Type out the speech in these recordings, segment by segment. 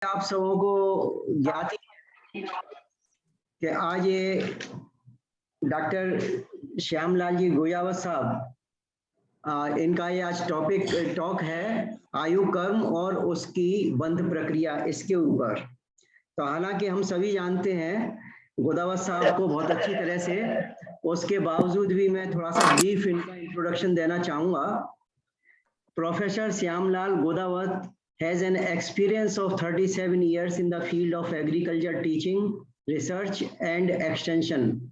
आप सबों को ज्ञात है कि आज ये डॉक्टर श्यामलाल जी गोयावत साहब, इनका ये आज टॉक है आयु कर्म और उसकी बंध प्रक्रिया, इसके ऊपर। तो हालांकि हम सभी जानते हैं गोदावत साहब को बहुत अच्छी तरह से, उसके बावजूद भी मैं थोड़ा सा ब्रीफ इनका इंट्रोडक्शन देना चाहूँगा। Professor Shyamlal Godavat has an experience of 37 years in the field of agriculture teaching, research and extension.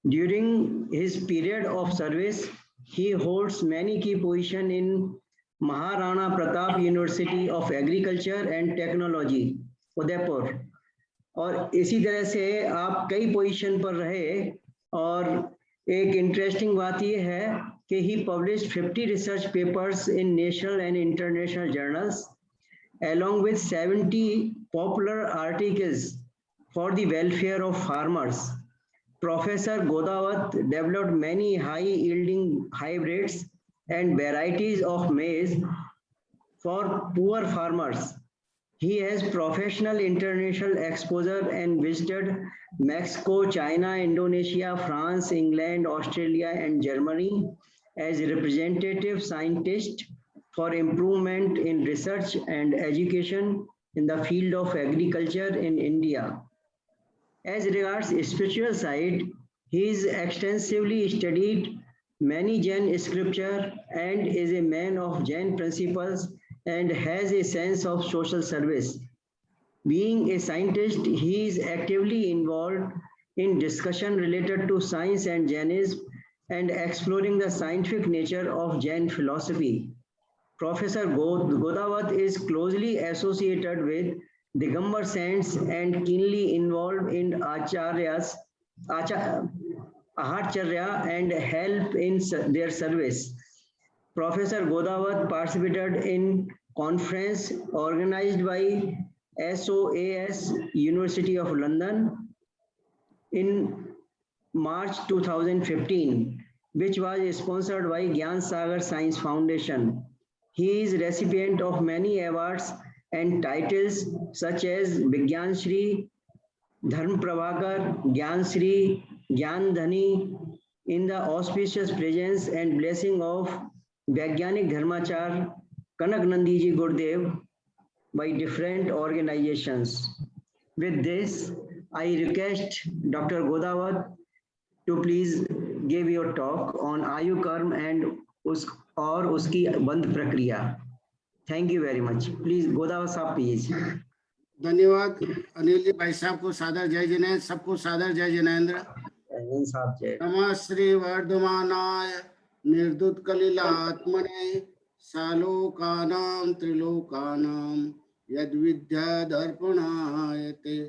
During his period of service, he holds many key positions in Maharana Pratap University of Agriculture and Technology, Udaipur. और इसी तरह से आप कई position पर रहे। और एक इंटरेस्टिंग बात यह है कि he published 50 research papers in national and international journals along with 70 popular articles for the welfare of farmers. Professor Godawat developed many high-yielding hybrids and varieties of maize for poor farmers. He has professional international exposure and visited Mexico, China, Indonesia, France, England, Australia, and Germany as representative scientist for improvement in research and education in the field of agriculture in India. As regards spiritual side, he is extensively studied many Jain scripture and is a man of Jain principles and has a sense of social service. Being a scientist, he is actively involved in discussion related to science and Jainism and exploring the scientific nature of Jain philosophy. Professor Godawat is closely associated with Digambar saints and keenly involved in Aharcharya and help in their service. Professor Godawat participated in conference organized by SOAS University of London in March 2015, which was sponsored by Gyan Sagar Science Foundation. He is recipient of many awards and titles such as Vigyan Shri, Dharm Prabhakar, Gyan Shri, Gyan Dhani, in the auspicious presence and blessing of Vaigyanik Dharmachar Kanak Nandiji Gurdev by different organizations. With this, I request Dr. Godawat to please give your talk on आयु कर्म and उसकी बंध प्रक्रिया। Thank you very much. Please Godavat साहब please. धन्यवाद अनिल जी भाई साहब को सादर जय जिनेन्द्र, सबको सादर जय जिनेन्द्र। नमः श्री वर्धमानाय निर्दुत कलिलात्मने सालोकानां त्रिलोकानां यद्विद्या दर्पणायते।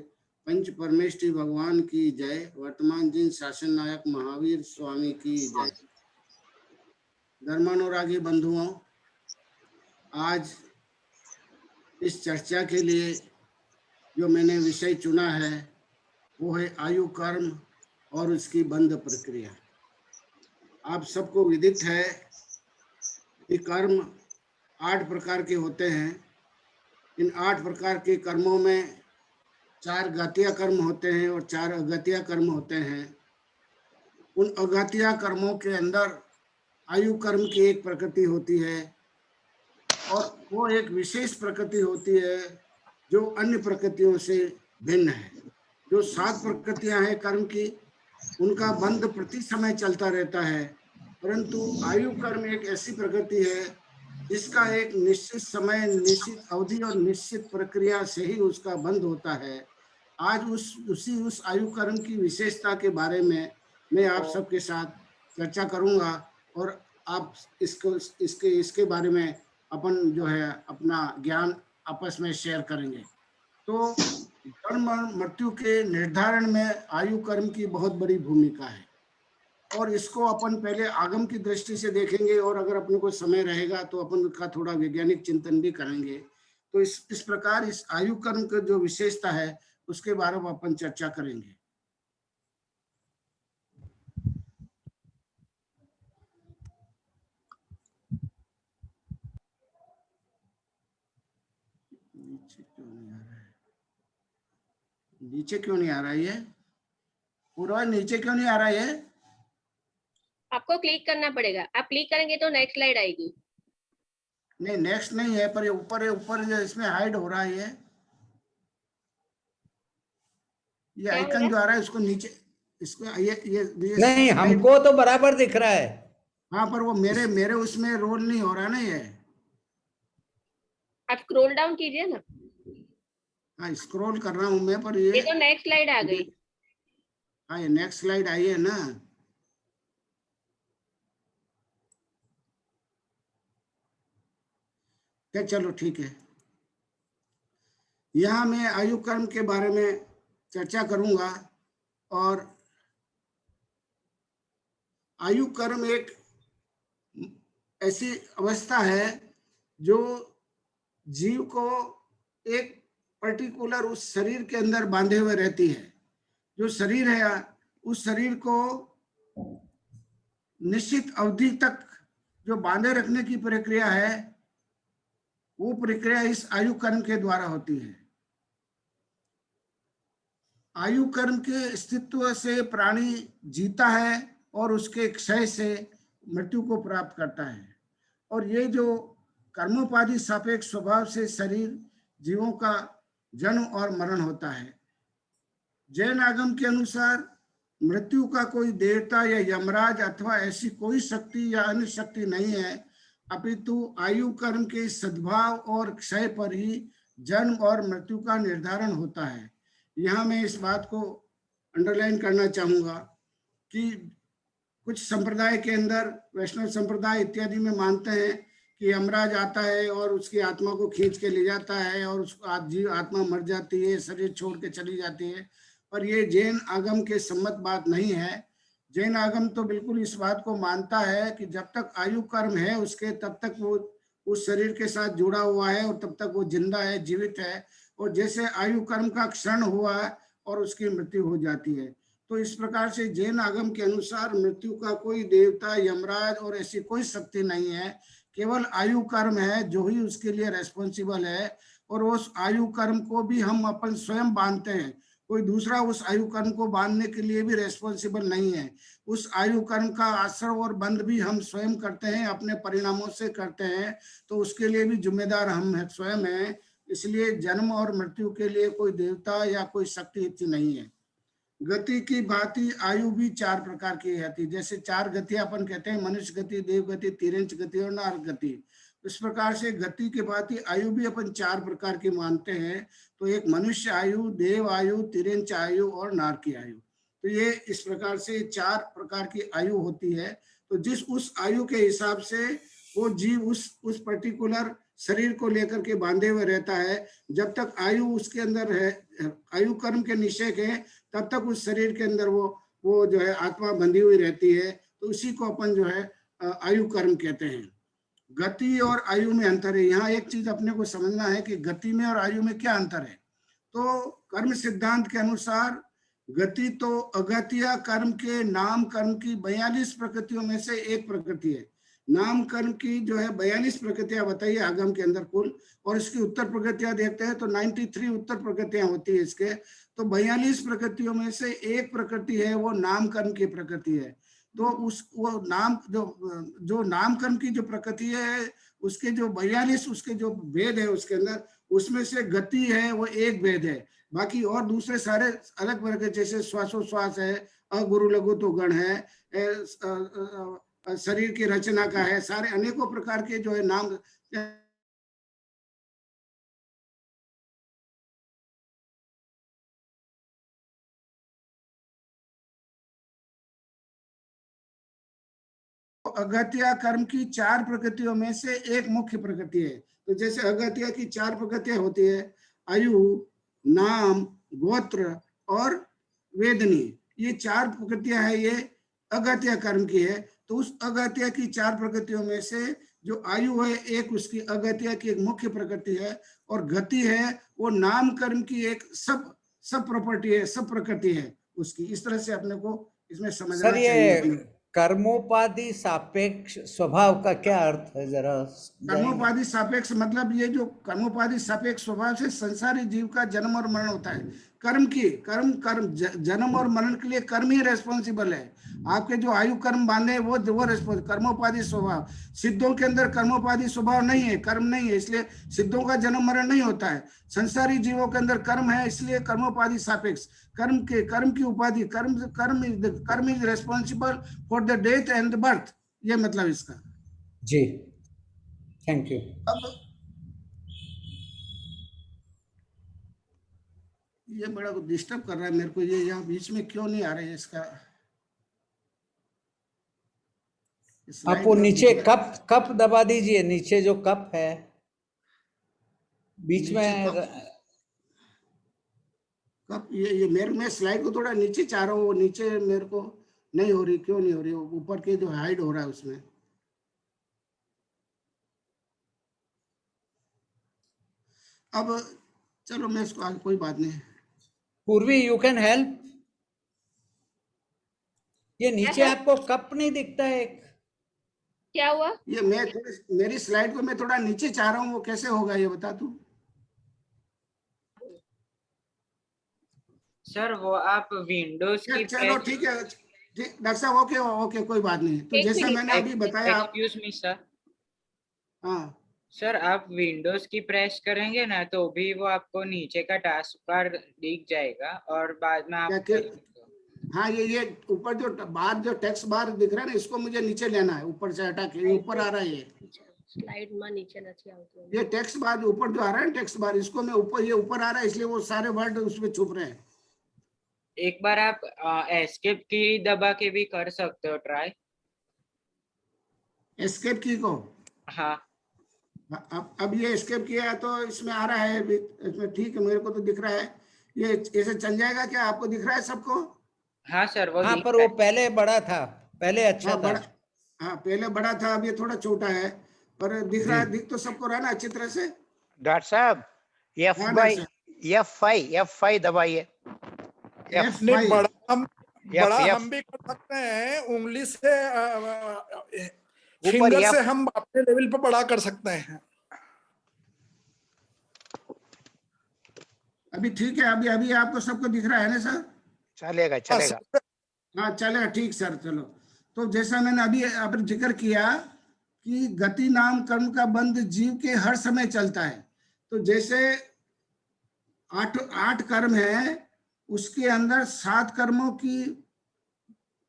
पंच परमेष्टि भगवान की जय। वर्तमान जिन शासन नायक महावीर स्वामी की जय। धर्मानुरागी बंधुओं, आज इस चर्चा के लिए जो मैंने विषय चुना है वो है आयु कर्म और उसकी बंध प्रक्रिया। आप सबको विदित है कि कर्म 8 प्रकार के होते हैं। इन 8 प्रकार के कर्मों में 4 घातीय कर्म होते हैं और 4 अघातीय कर्म होते हैं। उन अघातीय कर्मों के अंदर आयु कर्म की एक प्रकृति होती है और वो एक विशेष प्रकृति होती है जो अन्य प्रकृतियों से भिन्न है। जो 7 प्रकृतियां हैं कर्म की, उनका बंध प्रति समय चलता रहता है, परंतु आयु कर्म एक ऐसी प्रकृति है जिसका एक निश्चित समय, निश्चित अवधि और निश्चित प्रक्रिया से ही उसका बंध होता है। आज उस आयु कर्म की विशेषता के बारे में मैं आप सबके साथ चर्चा करूंगा और आप इसके बारे में अपन जो है अपना ज्ञान आपस में शेयर करेंगे। तो जन्म और मृत्यु के निर्धारण में आयु कर्म की बहुत बड़ी भूमिका है और इसको अपन पहले आगम की दृष्टि से देखेंगे और अगर अपने को समय रहेगा तो अपन का थोड़ा वैज्ञानिक चिंतन भी करेंगे। तो इस प्रकार इस आयु कर्म का जो विशेषता है उसके बारे में अपन चर्चा करेंगे। नीचे क्यों नहीं आ रहा है? नीचे क्यों नहीं आ रहा है ये पूरा? नीचे क्यों नहीं आ रहा है ये? आपको क्लिक करना पड़ेगा, आप क्लिक करेंगे तो नेक्स्ट स्लाइड आएगी। नहीं नेक्स्ट नहीं है, पर ये ऊपर है, ऊपर जो इसमें हाइड हो रहा है ये क्या हो आइकन रहा जो है? आ रहा है उसको नीचे, इसको ये नहीं, slide- हमको तो बराबर दिख रहा है। हाँ, पर वो मेरे मेरे उसमें रोल नहीं हो रहा ना ये। आप स्क्रॉल डाउन कीजिए ना। हाँ, स्क्रॉल कर रहा हूँ मैं, पर ये ये तो नेक्स्ट स्लाइड आ गई। हाँ, ये नेक्स्ट स्लाइड आई है ना। क्या, चलो ठीक है। यहाँ मैं आयु कर्म के बारे में चर्चा करूंगा। और आयु कर्म एक ऐसी अवस्था है जो जीव को एक पर्टिकुलर उस शरीर के अंदर बांधे हुए रहती है। जो शरीर है उस शरीर को निश्चित अवधि तक जो बांधे रखने की प्रक्रिया है, वो प्रक्रिया इस आयु कर्म के द्वारा होती है। आयु कर्म के अस्तित्व से प्राणी जीता है और उसके क्षय से मृत्यु को प्राप्त करता है। और ये जो कर्मोपाधि सापेक्ष स्वभाव से शरीर जीवों का जन्म और मरण होता है। जैन आगम के अनुसार मृत्यु का कोई देवता या यमराज अथवा ऐसी कोई शक्ति या अन्य शक्ति नहीं है, अपितु आयु कर्म के सद्भाव और क्षय पर ही जन्म और मृत्यु का निर्धारण होता है। यहाँ मैं इस बात को अंडरलाइन करना चाहूंगा कि कुछ संप्रदाय के अंदर, वैष्णव संप्रदाय इत्यादि में मानते हैं कि यमराज आता है और उसकी आत्मा को खींच के ले जाता है और उसको जीव आत्मा मर जाती है, शरीर छोड़ के चली जाती है। पर ये जैन आगम के सम्मत बात नहीं है। जैन आगम तो बिल्कुल इस बात को मानता है कि जब तक आयु कर्म है उसके, तब तक वो उस शरीर के साथ जुड़ा हुआ है और तब तक वो जिंदा है, जीवित है। और जैसे आयु कर्म का क्षरण हुआ और उसकी मृत्यु हो जाती है। तो इस प्रकार से जैन आगम के अनुसार मृत्यु का कोई देवता, यमराज और ऐसी कोई शक्ति नहीं है। केवल आयु कर्म है जो ही उसके लिए रेस्पॉन्सिबल है। और उस आयु कर्म को भी हम अपन स्वयं बांधते हैं, कोई दूसरा उस आयु कर्म को बांधने के लिए भी रेस्पॉन्सिबल नहीं है। उस आयु कर्म का आश्रय और बंध भी हम स्वयं करते हैं, अपने परिणामों से करते हैं। तो उसके लिए भी जिम्मेदार हम स्वयं हैं। इसलिए जन्म और मृत्यु के लिए कोई देवता या कोई शक्ति इतनी नहीं है। गति की भांति आयु भी 4 प्रकार की होती है। जैसे 4 गतियां अपन कहते हैं, मनुष्य गति, देव गति, तिर्यंच गति और नार गति। इस प्रकार से गति के भांति आयु भी अपन 4 प्रकार की मानते हैं। तो एक मनुष्य आयु, देव आयु, तिर्यंच आयु और नार की आयु। तो ये इस प्रकार से 4 प्रकार की आयु होती है। तो जिस उस आयु के हिसाब से वो जीव उस पर्टिकुलर शरीर को लेकर के बांधे हुए रहता है। जब तक आयु उसके अंदर है, आयु कर्म के निश्चय के, तब तक उस शरीर के अंदर वो जो है आत्मा बंधी हुई रहती है। तो उसी को अपन जो है आयु कर्म कहते हैं। गति और आयु में अंतर है। यहाँ एक चीज अपने को समझना है कि गति में और आयु में क्या अंतर है। तो कर्म सिद्धांत के अनुसार गति तो अगत्या कर्म के नाम कर्म की 42 प्रकृतियों में से एक प्रकृति है। नाम कर्म की जो है 42 प्रकृतियां बताइए आगम के अंदर कुल, और इसकी उत्तर प्रकृतियां देखते हैं तो 93 उत्तर प्रकृतियां होती है इसके। तो 42 प्रकृतियों में से एक प्रकृति है, वो नाम कर्म की प्रकृति है। तो वो नाम जो नाम कर्म की जो प्रकृति है, उसके जो 42 उसके जो भेद है उसके अंदर, उसमें से गति है वो एक भेद है। बाकी और दूसरे सारे अलग वर्ग है, जैसे श्वासोश्वास है, अगुरु लघु तो गण है, शरीर की रचना का है, सारे अनेकों प्रकार के जो है नाम। अगत्या कर्म की 4 प्रकृतियों में से एक मुख्य प्रकृति है। तो जैसे अगत्या की 4 प्रकृतियां होती है, आयु, नाम, गोत्र और वेदनी। ये 4 प्रकृतियां है, ये अगत्या कर्म की है। तो उस अगत्या की 4 प्रकृतियों में से जो आयु है एक उसकी अगत्या की एक मुख्य प्रकृति है, और गति है वो नाम कर्म की एक सब प्रॉपर्टी है, सब प्रकृति है उसकी। इस तरह से अपने को इसमें समझना सर, चाहिए। कर्मोपाधि सापेक्ष स्वभाव का क्या अर्थ है, जरा जाएंगे? कर्मोपाधि सापेक्ष मतलब ये जो कर्मोपाधि सापेक्ष स्वभाव से संसारी जीव का जन्म और मरण होता है। जन्म और मरण के लिए कर्म ही रेस्पॉन्सिबल है। आपके जो आयु कर्म बांधे हैं वो कर्मोपाधि स्वभाव। सिद्धों के अंदर कर्मोपाधि स्वभाव नहीं है, कर्म नहीं है, इसलिए सिद्धों का जन्म मरण नहीं होता है। संसारी जीवों के अंदर कर्म है, इसलिए कर्मोपाधि सापेक्ष। कर्म की उपाधि, कर्म is responsible for the death and the birth, ये मतलब इसका। जी, थैंक यू। अब ये बड़ा डिस्टर्ब कर रहा है मेरे को, ये यहाँ बीच में क्यों नहीं आ रहा है इसका। आप वो नीचे कप दबा दीजिए, नीचे जो कप है बीच में। कप ये मैं स्लाइड को थोड़ा नीचे चाह रहा हूँ, वो नीचे मेरे को नहीं हो रही, क्यों नहीं हो रही? ऊपर के जो हाइड हो रहा है उसमें। अब चलो मैं इसको आगे, कोई बात नहीं। पूर्वी, यू कैन हेल्प। ये नीचे आपको कप नहीं दिखता है एक? क्या हुआ? ये मेरी स्लाइड को मैं थोड़ा नीचे चाह रहा हूँ, वो कैसे होगा ये बता तू। सर वो आप विंडोज की चलो ठीक है, ठीक डॉक्टर साहब, ओके कोई बात नहीं। तो जैसा मैंने अभी बताया, एक्सक्यूज मी सर। हाँ सर आप विंडोज की प्रेस करेंगे ना तो भी वो आपको नीचे का टास्क बार दिख जाएगा और बाद में आप हाँ ये ऊपर जो बार जो टेक्स्ट बार दिख रहा है ना, इसको मुझे नीचे लेना है, ऊपर से हटा के। ऊपर आ रहा है ये स्लाइड में नीचे नहीं आता। ये टेक्स्ट बार ऊपर जो आ रहा है टेक्स्ट बार, इसको मैं ऊपर, ये ऊपर आ रहा है इसलिए वो सारे वर्ड उसमें छुप रहे हैं। एक बार आप एस्केप की दबा के भी कर सकते हो ट्राई। एस्केप की को? हाँ अब ये एस्केप किया है तो इसमें आ रहा है, इसमें ठीक है, मेरे को तो दिख रहा है। ये ऐसे चल जाएगा क्या? आपको दिख रहा है सबको? हाँ सर वो हाँ, पर वो पहले बड़ा था, पहले अच्छा हाँ था। बड़ा, हाँ पहले बड़ा था, अब ये थोड़ा छोटा है, पर दिख रहा है, दिख तो सबको रहा ना अच्छी तरह से। डॉक्टर साहब F5 दबाइए। बड़ा हम भी कर सकते हैं, उंगली से फिंगर से हम अपने लेवल पे बड़ा कर सकते हैं। अभी ठीक है, अभी आपको सबको दिख रहा है ना सर? चलेगा। हाँ चलेगा, ठीक सर। चलो, तो जैसा मैंने अभी जिक्र किया कि गति नाम कर्म का बंध जीव के हर समय चलता है। तो जैसे 8 कर्म है, उसके अंदर 7 कर्मों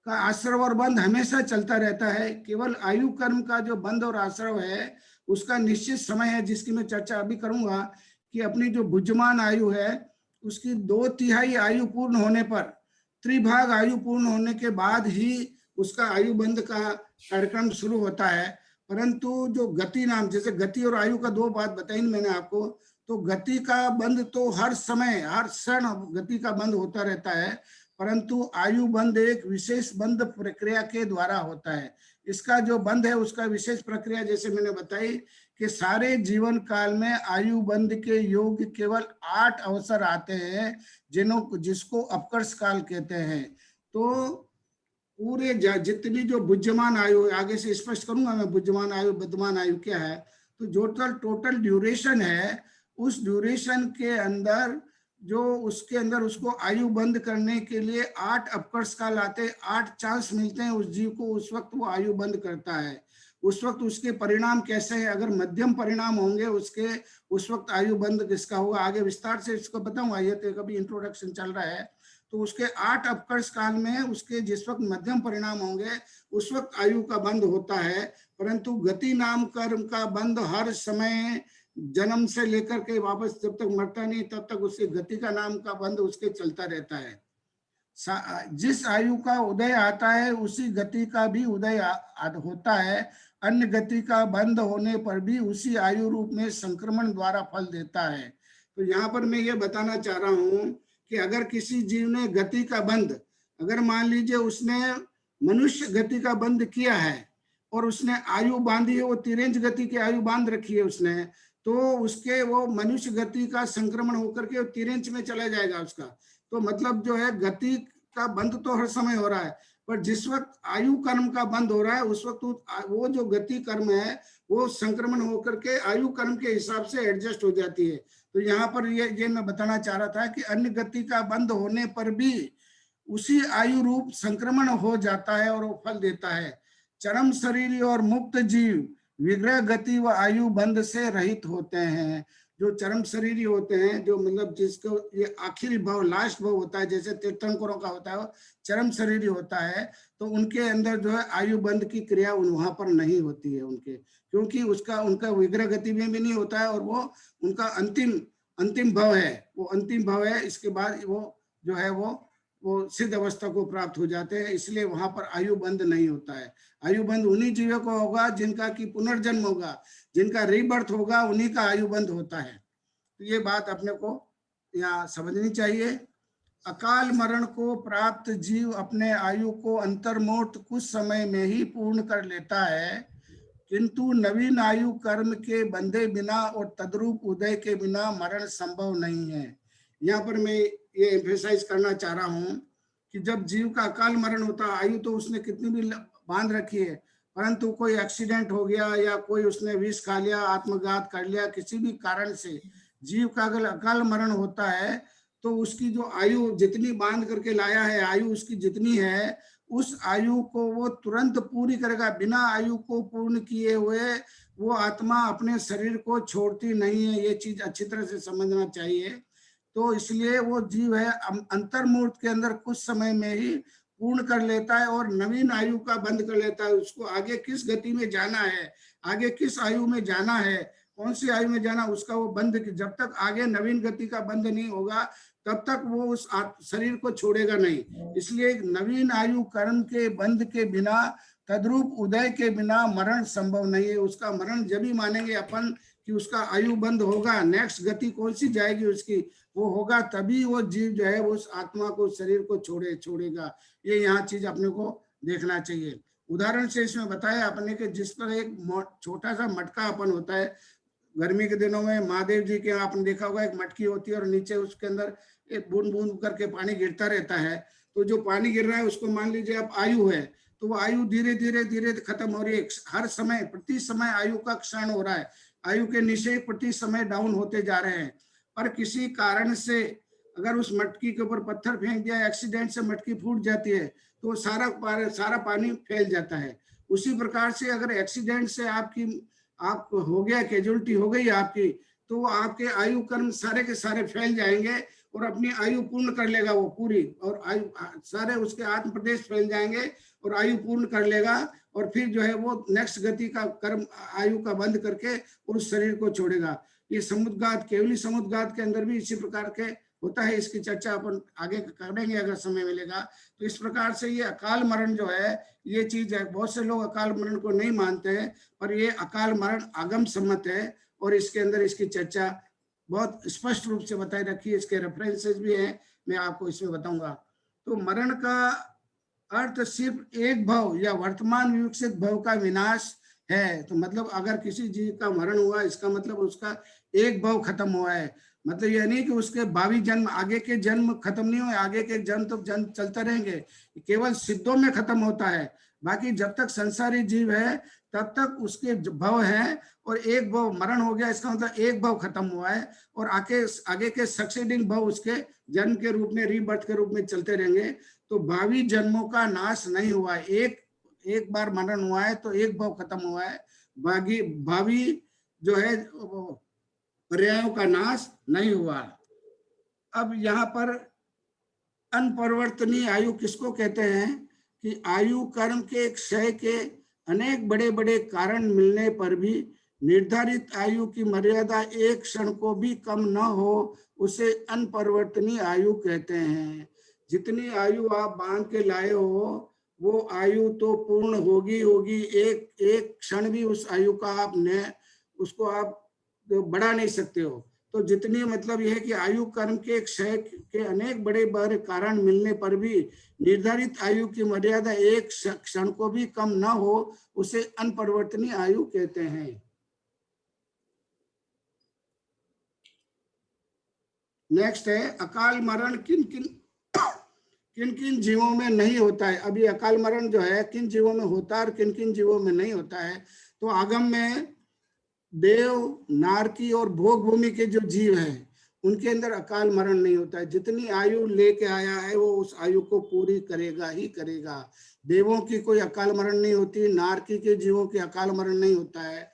का आश्रव और बंध हमेशा चलता रहता है। केवल आयु कर्म का जो बंध और आश्रव है उसका निश्चित समय है, जिसकी मैं चर्चा अभी करूंगा कि अपनी जो बुद्धिमान आयु है उसकी 2/3 आयु पूर्ण होने पर, त्रिभाग आयु पूर्ण होने के बाद ही उसका आयु बंध का कार्यक्रम शुरू होता है। परंतु जो गति नाम, जैसे गति और आयु का 2 बात बताई मैंने आपको, तो गति का बंध तो हर समय हर क्षण गति का बंध होता रहता है, परंतु आयु बंध एक विशेष बंध प्रक्रिया के द्वारा होता है। इसका जो बंध है उसका विशेष प्रक्रिया जैसे मैंने बताई कि सारे जीवन काल में आयु बंध के योग केवल 8 अवसर आते हैं, जिसको अपकर्ष काल कहते हैं। तो पूरे जितनी जो बुद्धिमान आयु, आगे से स्पष्ट करूंगा मैं बुद्धिमान आयु विद्यमान आयु क्या है, तो जो टोटल ड्यूरेशन है, उस ड्यूरेशन के अंदर जो उसके अंदर उसको आयु बंद करने के लिए 8 अपकर्ष काल आते, 8 चांस मिलते हैं उस जीव को, उस वक्त वो आयु बंद करता है। उस वक्त उसके परिणाम कैसे है? अगर मध्यम परिणाम होंगे उसके, उस वक्त आयु बंद किसका होगा आगे विस्तार से इसको बताऊंगा, ये तो कभी इंट्रोडक्शन चल रहा है। तो उसके 8 अपकर्ष काल में उसके जिस वक्त मध्यम परिणाम होंगे उस वक्त आयु का बंद होता है। परंतु गति नाम कर्म का बंद हर समय, जन्म से लेकर के वापस जब तक मरता नहीं तब तक उसके गति का नाम का बंद उसके चलता रहता है। जिस आयु का उदय आता है उसी गति का भी उदय होता है। अन्य गति का बंद होने पर भी उसी आयु रूप में संक्रमण द्वारा फल देता है। तो यहाँ पर मैं ये बताना चाह रहा हूँ कि अगर किसी जीव ने गति का बंद, अगर मान लीजिए उसने मनुष्य गति का बंद किया है और उसने आयु बांधी है, वो तिरंज गति की आयु बांध रखी है उसने, तो उसके वो मनुष्य गति का संक्रमण होकर के तिरंज में चला जाएगा उसका। तो मतलब जो है गति का बंद तो हर समय हो रहा है, पर जिस वक्त आयु कर्म का बंद हो रहा है उस वक्त वो जो गति कर्म है वो संक्रमण होकर के आयु कर्म के हिसाब से एडजस्ट हो जाती है। तो यहाँ पर ये मैं बताना चाह रहा था कि अन्य गति का बंद होने पर भी उसी आयु रूप संक्रमण हो जाता है और वो फल देता है। चरम शरीर और मुक्त जीव विग्रह गति व आयु बंध से रहित होते हैं। जो चरम शरीरी होते हैं, जो मतलब जिसको ये आखिरी भाव लास्ट भाव होता है, जैसे तीर्थंकरों का होता है चरम शरीरी होता है, तो उनके अंदर जो है आयु बंध की क्रिया वहां पर नहीं होती है उनके, क्योंकि उनका विग्रह गति में भी नहीं होता है और वो उनका अंतिम भाव है, वो अंतिम भाव है। इसके बाद वो जो है वो सिद्ध अवस्था को प्राप्त हो जाते हैं, इसलिए वहां पर आयु बंध नहीं होता है। आयु बंध उन्हीं जीवों को होगा जिनका की पुनर्जन्म होगा, जिनका रीबर्थ होगा, उन्हीं का आयु बंध होता है। तो ये बात अपने को यहाँ समझनी चाहिए। अकाल मरण को प्राप्त जीव अपने आयु को अंतर्मूर्त कुछ समय में ही पूर्ण कर लेता है, किंतु नवीन आयु कर्म के बंधे बिना और तद्रूप उदय के बिना मरण संभव नहीं है। यहाँ पर मैं ये एम्फेसाइज करना चाह रहा हूँ कि जब जीव का अकाल मरण होता है, आयु तो उसने कितनी भी बांध रखी है, परंतु कोई एक्सीडेंट हो गया या कोई उसने विष खा लिया, आत्मघात कर लिया, किसी भी कारण से जीव का अगर अकाल मरण होता है तो उसकी जो आयु जितनी बांध करके लाया है, आयु उसकी जितनी है, उस आयु को वो तुरंत पूरी करेगा। बिना आयु को पूर्ण किए हुए वो आत्मा अपने शरीर को छोड़ती नहीं है, ये चीज अच्छी तरह से समझना चाहिए। तो इसलिए वो जीव है अंतर्मूर्त के अंदर कुछ समय में ही पूर्ण कर लेता है और नवीन आयु का बंद कर लेता है। उसको आगे किस गति में जाना है, आगे किस आयु में जाना है, कौन सी आयु में जाना, उसका वो बंद, जब तक आगे नवीन गति का बंद नहीं होगा तब तक वो उस शरीर को छोड़ेगा नहीं। इसलिए नवीन आयु कर्म के बंद के बिना, तद्रूप उदय के बिना मरण संभव नहीं है। उसका मरण जब भी मानेंगे अपन कि उसका आयु बंद होगा, नेक्स्ट गति कौन सी जाएगी उसकी, वो होगा, तभी वो जीव जो है उस आत्मा को, शरीर को छोड़ेगा। ये यहाँ चीज अपने को देखना चाहिए। उदाहरण से इसमें बताया अपने के, जिस पर एक छोटा सा मटका अपन होता है, गर्मी के दिनों में महादेव जी के आपने देखा होगा, एक मटकी होती है और नीचे उसके अंदर एक बूंद बूंद करके पानी गिरता रहता है। तो जो पानी गिर रहा है उसको मान लीजिए आप आयु है, तो वो आयु धीरे धीरे खत्म हो रही है। हर समय प्रति समय आयु का क्षरण हो रहा है, आयु के निश्चय प्रति समय डाउन होते जा रहे हैं। पर किसी कारण से अगर उस मटकी के ऊपर पत्थर फेंक दिया, एक्सीडेंट से मटकी फूट जाती है, तो सारा पानी फैल जाता है। उसी प्रकार से अगर एक्सीडेंट से आप हो गया, कैजुअलिटी हो गई आपकी, तो आपके आयु कर्म सारे के सारे फैल जाएंगे और अपनी आयु पूर्ण कर लेगा वो पूरी, और आयु सारे उसके आत्म प्रदेश फैल जाएंगे और आयु पूर्ण कर लेगा। और फिर जो है वो नेक्स्ट गति का कर्म आयु का बंद करके उस शरीर को छोड़ेगा। ये समुद्घात, केवली समुद्घात के अंदर भी इसी प्रकार के होता है। इसकी चर्चा अपन आगे करेंगे अगर समय मिलेगा। तो इस प्रकार से ये अकाल मरण जो है, ये चीज है। बहुत से लोग अकाल मरण को नहीं मानते हैं, पर ये अकाल मरण आगम सम्मत है और इसके अंदर इसकी चर्चा बहुत स्पष्ट रूप से बताई रखी है। इसके रेफरेंसेस भी हैं, मैं आपको इसमें बताऊंगा। तो मरण का अर्थ सिर्फ एक भव या वर्तमान विकसित भव का विनाश है। तो मतलब अगर किसी जीव का मरण हुआ, इसका मतलब उसका एक भव खत्म हुआ है। मतलब यह नहीं कि उसके भावी जन्म, आगे के जन्म खत्म नहीं हुए, आगे के जन्म तो जन्म चलते रहेंगे, केवल सिद्धों में खत्म होता है। बाकी जब तक संसारी जीव है तब तक उसके भव है, और एक भव मरण हो गया, इसका मतलब एक भव खत्म हुआ है, और आगे के सक्सेडिंग भव उसके जन्म के रूप में, रीबर्थ के रूप में चलते रहेंगे। तो भावी जन्मों का नाश नहीं हुआ है। एक बार मरण हुआ है तो एक भव खत्म हुआ है, भावी जो है पर्यायों का नाश नहीं हुआ। अब यहाँ पर अनपरिवर्तनीय आयु किसको कहते हैं कि आयु कर्म के क्षय के अनेक बड़े बड़े कारण मिलने पर भी निर्धारित आयु की मर्यादा एक क्षण को भी कम न हो, उसे अनपरिवर्तनीय आयु कहते हैं। जितनी आयु आप बांध के लाए हो वो आयु तो पूर्ण होगी, एक क्षण भी उस आयु का उसको आप बढ़ा नहीं सकते हो। तो जितनी मतलब यह है कि आयु कर्म के क्षय के अनेक बड़े बड़े कारण मिलने पर भी निर्धारित आयु की मर्यादा एक क्षण को भी कम न हो, उसे अनपरिवर्तनीय आयु कहते हैं। नेक्स्ट है अकाल मरण किन किन जीवों में नहीं होता है। अभी अकाल मरण जो है किन जीवों में होता है और किन किन जीवों में नहीं होता है। तो आगम में देव, नारकी और भोग भूमि के जो जीव हैं उनके अंदर अकाल मरण नहीं होता है। जितनी आयु लेके आया है वो उस आयु को पूरी करेगा ही करेगा। देवों की कोई अकाल मरण नहीं होती, नारकी के जीवों की अकाल मरण नहीं होता है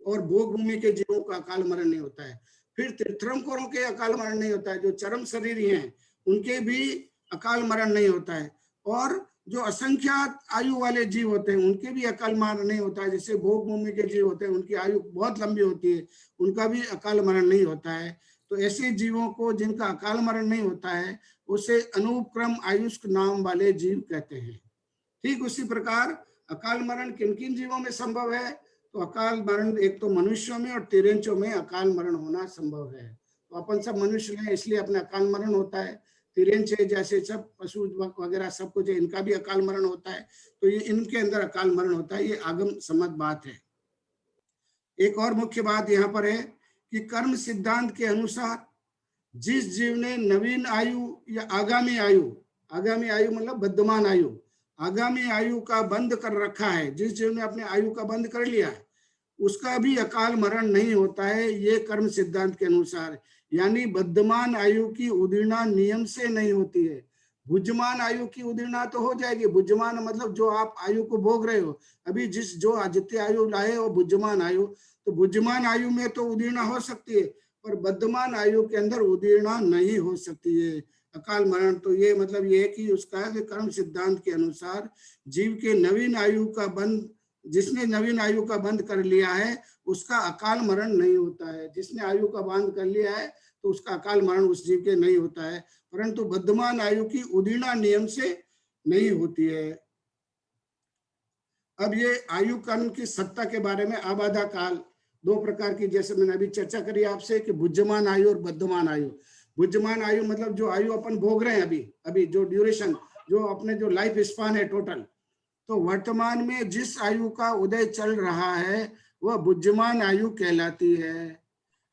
और भोग भूमि के जीवों का अकाल मरण नहीं होता है। फिर तीर्थंकरों के अकाल मरण नहीं होता है। जो चरम शरीरी हैं उनके भी अकाल मरण नहीं होता है। और जो असंख्यात आयु वाले जीव होते हैं उनके भी अकाल मरण नहीं होता है। जैसे भोग भूमि के जीव होते हैं उनकी आयु बहुत लंबी होती है, उनका भी अकाल मरण नहीं होता है। तो ऐसे जीवों को जिनका अकाल मरण नहीं होता है उसे अनुक्रम आयुष्क नाम वाले जीव कहते हैं। ठीक उसी प्रकार अकाल मरण किन किन जीवों में संभव है? तो अकाल मरण एक तो मनुष्यों में और तिरेंचों में अकाल मरण होना संभव है। तो अपन सब मनुष्य हैं इसलिए अपने अकाल मरण होता है। तिरेंच जैसे सब पशु वगैरह सब कुछ है, इनका भी अकाल मरण होता है। तो ये इनके अंदर अकाल मरण होता है, ये आगम सम्मत बात है। एक और मुख्य बात यहाँ पर है कि कर्म सिद्धांत के अनुसार जिस जीव ने नवीन आयु या आगामी आयु मतलब वर्तमान आयु, आगामी आयु का बंद कर रखा है, जिस जीव ने अपने आयु का बंद कर लिया है उसका भी अकाल मरण नहीं होता है, ये कर्म सिद्धांत के अनुसार। यानी वर्तमान आयु की उदीर्णा नियम से नहीं होती है। बुद्धिमान आयु की उदीर्णा तो हो जाएगी। बुद्धिमान मतलब जो आप आयु को भोग रहे हो, अभी जो जितनी आयु लाए हो बुद्धिमान आयु, तो बुद्धिमान आयु में तो उदीर्णा हो सकती है पर वर्तमान आयु के अंदर उदीर्णा नहीं हो सकती है अकाल मरण। तो ये मतलब ये कि उसका कर्म सिद्धांत के अनुसार जीव के नवीन आयु का बंद, जिसने नवीन आयु का बंद कर लिया है उसका अकाल मरण नहीं होता है। जिसने आयु का बंद कर लिया है तो उसका अकाल मरण उस जीव के नहीं होता है, परंतु वर्तमान आयु की उदीर्णा नियम से नहीं होती है। अब ये आयु कर्म की सत्ता के बारे में आबादा काल दो प्रकार की, जैसे मैंने अभी चर्चा करी आपसे कि बुद्धिमान आयु और वर्तमान आयु। बुद्धिमान आयु मतलब जो आयु अपन भोग रहे हैं अभी जो ड्यूरेशन, जो अपने जो लाइफ स्पान है टोटल, तो वर्तमान में जिस आयु का उदय चल रहा है वह बुद्धिमान आयु कहलाती है।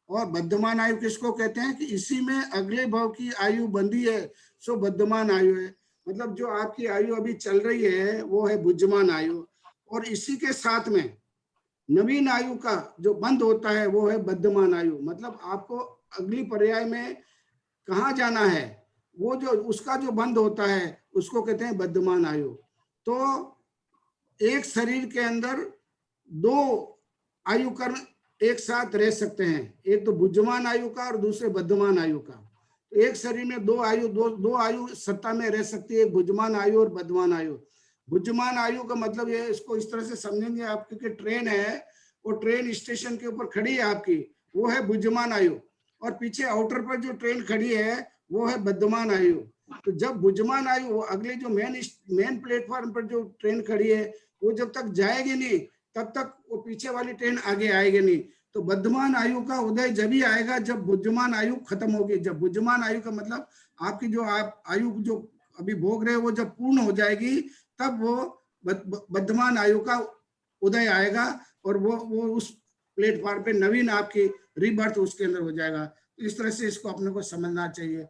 और वर्तमान आयु किसको कहते हैं कि इसी में अगले भव की आयु बंधी है सो वर्तमान आयु है। मतलब जो आपकी आयु अभी चल रही है वो है बुद्धिमान आयु, और इसी के साथ में नवीन आयु का जो बंद होता है वो है वर्तमान आयु। मतलब आपको अगली पर्याय में कहाँ जाना है वो जो उसका जो बंद होता है उसको कहते हैं वर्तमान आयु। तो एक शरीर के अंदर दो आयु कर्म एक साथ रह सकते हैं, एक तो बुद्धिमान आयु का और दूसरे वर्तमान आयु का। तो एक शरीर में दो आयु सत्ता में रह सकती है, बुद्धिमान आयु और वर्तमान आयु। बुद्धिमान आयु का मतलब ये, इसको इस तरह से समझेंगे आप, क्योंकि ट्रेन है वो ट्रेन स्टेशन के ऊपर खड़ी है आपकी, वो है बुद्धिमान आयु, और पीछे आउटर पर जो ट्रेन खड़ी है वो है वर्तमान आयु। तो जब बुद्धिमान आयु अगले जो मेन प्लेटफॉर्म पर जो ट्रेन खड़ी है वो जब तक जाएगी नहीं तब तक वो पीछे वाली ट्रेन आगे आएगी नहीं। तो वर्तमान आयु का उदय जब ही आएगा जब बुद्धिमान आयु खत्म होगी। जब बुद्धिमान आयु का मतलब आपकी जो आप आयु जो अभी भोग रहे हो वो जब पूर्ण हो जाएगी तब वो वर्तमान आयु का उदय आएगा और वो उस प्लेटफॉर्म पे नवीन आपकी रीबर्थ उसके अंदर हो जाएगा। तो इस तरह से इसको अपने को समझना चाहिए।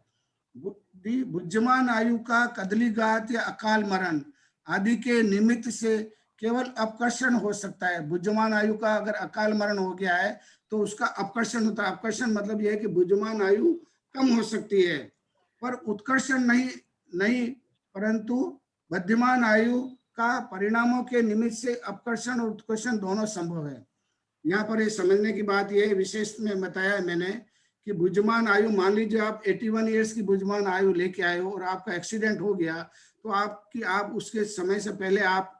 बुद्धिमान आयु का कदलीघात या अकाल मरण आदि के निमित्त से केवल अपकर्षण हो सकता है। बुद्धिमान आयु का अगर अकाल मरण हो गया है तो उसका अपकर्षण होता है। अपकर्षण मतलब यह है कि बुद्धिमान आयु कम हो सकती है पर उत्कर्षण नहीं, परंतु बुद्धिमान आयु का परिणामों के निमित्त से अपकर्षण और उत्कर्षण दोनों संभव है। यहाँ पर ये समझने की बात यह है, विशेष में बताया है मैंने कि बुद्धिमान आयु, मान लीजिए आप 81 ईयर्स की बुद्धिमान आयु लेके आए हो और आपका एक्सीडेंट हो गया तो आप उसके समय से पहले आप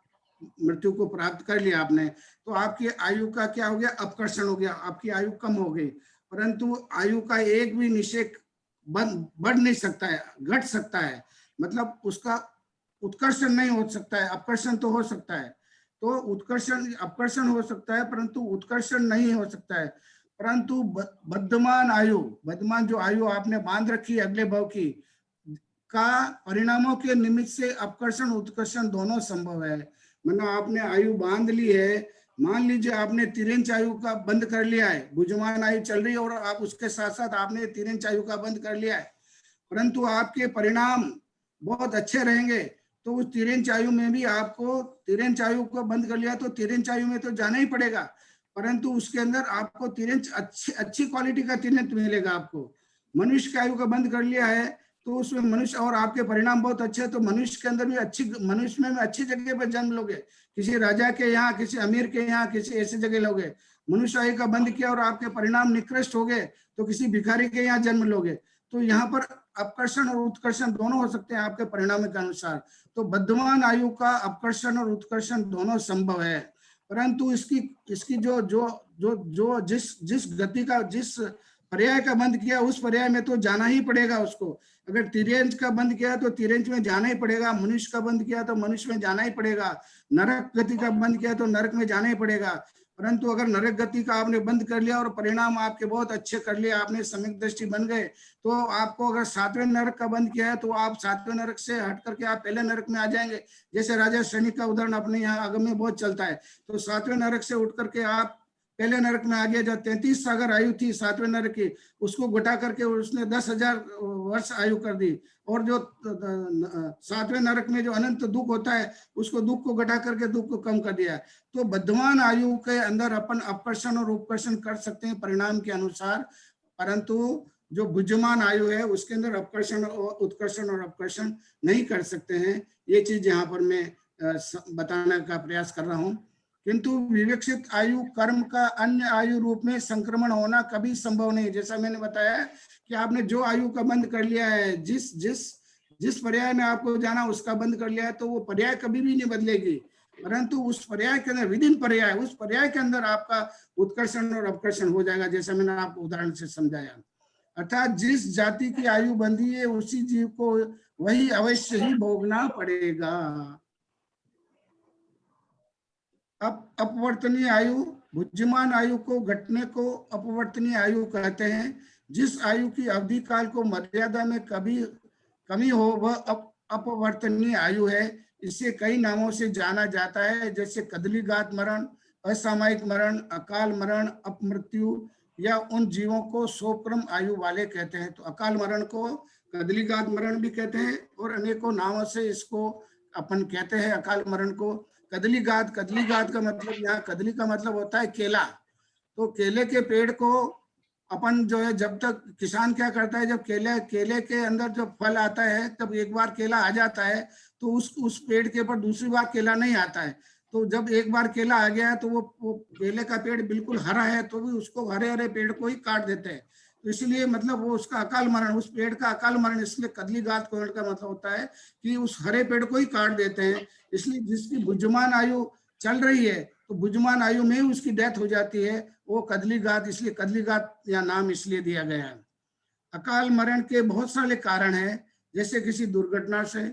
मृत्यु को प्राप्त कर लिया आपने, तो आपकी आयु का क्या हो गया, अपकर्षण हो गया, आपकी आयु कम हो गई। परंतु आयु का एक भी निषेक बढ़ नहीं सकता है, घट सकता है, मतलब उसका उत्कर्षण नहीं हो सकता है। अपकर्षण तो हो सकता है, तो अपकर्षण हो सकता है परंतु उत्कर्षण नहीं हो सकता है। परंतु वर्तमान जो आयु आपने बांध रखी है अगले भव की का परिणामों के निमित्त से अपकर्षण उत्कर्षण दोनों संभव है। मतलब आपने आयु बांध ली है, मान लीजिए आपने तिरेंच आयु का बंद कर लिया है, बुद्धिमान आयु चल रही है और आप उसके साथ साथ आपने तिरेंच आयु का बंद कर लिया है, परंतु आपके परिणाम बहुत अच्छे रहेंगे तो उस तिरेंच आयु में भी आपको, तिरेंच आयु को बंद कर लिया तो तिरेंच आयु में तो जाना ही पड़ेगा, परंतु उसके अंदर आपको तिरेंच अच्छी क्वालिटी का तिरेंच मिलेगा आपको। मनुष्य की आयु का बंद कर लिया है तो उसमें मनुष्य, और आपके परिणाम बहुत अच्छे, तो मनुष्य के अंदर भी अच्छी, मनुष्य में अच्छी जगह पर जन्म लोगे, किसी राजा के यहाँ, किसी अमीर के यहाँ, किसी ऐसी जगह लोगे। मनुष्य आयु का बंद किया और आपके परिणाम निकृष्ट हो गए तो किसी भिखारी के यहाँ जन्म लोगे। तो यहाँ पर अपकर्षण और उत्कर्षण दोनों हो सकते हैं आपके परिणाम के अनुसार। तो बद्धमान आयु का अपकर्षण और उत्कर्षण दोनों संभव है, परंतु इसकी जो जिस गति का, जिस पर्याय का बंद किया उस पर्याय में तो जाना ही पड़ेगा उसको। अगर तिरेंच का बंद किया तो तिरेंच में जाना ही पड़ेगा, मनुष्य का बंद किया तो मनुष्य में जाना ही पड़ेगा, नरक गति का बंद किया तो नरक में जाना ही पड़ेगा। परंतु अगर नरक गति का आपने बंद कर लिया और परिणाम आपके बहुत अच्छे कर लिए, आपने सम्यक दृष्टि बन गए, तो आपको अगर 7वें नरक का बंद किया है तो आप 7वें नरक से हट करके आप पहले नरक में आ जाएंगे। जैसे राजा शनि का उदाहरण अपने यहाँ आगम में बहुत चलता है, तो 7वें नरक से उठ करके आप पहले नरक में आ गया। जब 33 सागर आयु थी 7वें नरक की, उसको घटा करके उसने 10,000 वर्ष आयु कर दी, और जो 7वें नरक में जो अनंत दुख होता है उसको दुख को घटा करके दुख को कम कर दिया। तो बद्धमान आयु के अंदर अपन अपकर्षण और उपकर्षण कर सकते हैं परिणाम के अनुसार, परंतु जो बुद्धिमान आयु है उसके अंदर अपकर्षण और उत्कर्षण और अपकर्षण नहीं कर सकते हैं। ये चीज यहाँ पर मैं बताने का प्रयास कर रहा हूँ। किंतु विवेक्षित आयु कर्म का अन्य आयु रूप में संक्रमण होना कभी संभव नहीं। जैसा मैंने बताया कि आपने जो आयु का बंद कर लिया है, जिस पर्याय में आपको जाना उसका बंद कर लिया है, तो वो पर्याय कभी भी नहीं बदलेगी, परंतु उस पर्याय के अंदर, विदिन पर्याय, उस पर्याय के अंदर आपका उत्कर्षण और अपकर्षण हो जाएगा, जैसा मैंने आपको उदाहरण से समझाया। अर्थात जिस जाति की आयु बंधी है उसी जीव को वही अवश्य ही भोगना पड़ेगा। अपवर्तनीय आयु, बुद्धिमान आयु को घटने को अपवर्तनीय आयु कहते हैं। जिस आयु की अवधि काल को मर्यादा में कमी हो वह अपवर्तनीय आयु है। इसे कई नामों से जाना जाता है, जैसे कदलीघात मरण, असामयिक मरण, अकाल मरण, अपमृत्यु, या उन जीवों को सोक्रम आयु वाले कहते हैं। तो अकाल मरण को कदलीघात मरण भी कहते हैं और अनेकों नामों से इसको अपन कहते हैं अकाल मरण को। कदलीघात का मतलब, यहाँ कदली का मतलब होता है केला। तो केले के पेड़ को अपन जो है, जब तक किसान क्या करता है, जब केले के अंदर जब फल आता है तब एक बार केला आ जाता है तो उस पेड़ के ऊपर दूसरी बार केला नहीं आता है। तो जब एक बार केला आ गया है तो वो केले का पेड़ बिल्कुल हरा है तो भी उसको हरे पेड़ को ही काट देते हैं। तो इसलिए मतलब वो उसका अकाल मरण, उस पेड़ का अकाल मरण, इसलिए कदलीघात का मतलब होता है कि उस हरे पेड़ को ही काट देते हैं। इसलिए जिसकी बुद्धिमान आयु चल रही है तो बुद्धिमान आयु में ही उसकी डेथ हो जाती है, वो कदलीघात, इसलिए कदलीघात या नाम इसलिए दिया गया है। अकाल मरण के बहुत सारे कारण हैं, जैसे किसी दुर्घटना से,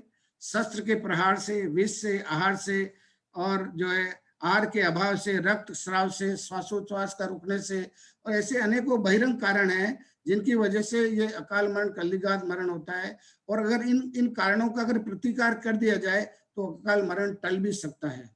शस्त्र के प्रहार से, विष से, आहार से, और जो है आहार के अभाव से, रक्त स्राव से, श्वासोच्छ्वास का रुकने से, और ऐसे अनेकों बहिरंग कारण हैं जिनकी वजह से ये अकाल मरण, कदलीघात मरण होता है। और अगर इन कारणों का अगर प्रतिकार कर दिया जाए तो अकाल मरण टल भी सकता है।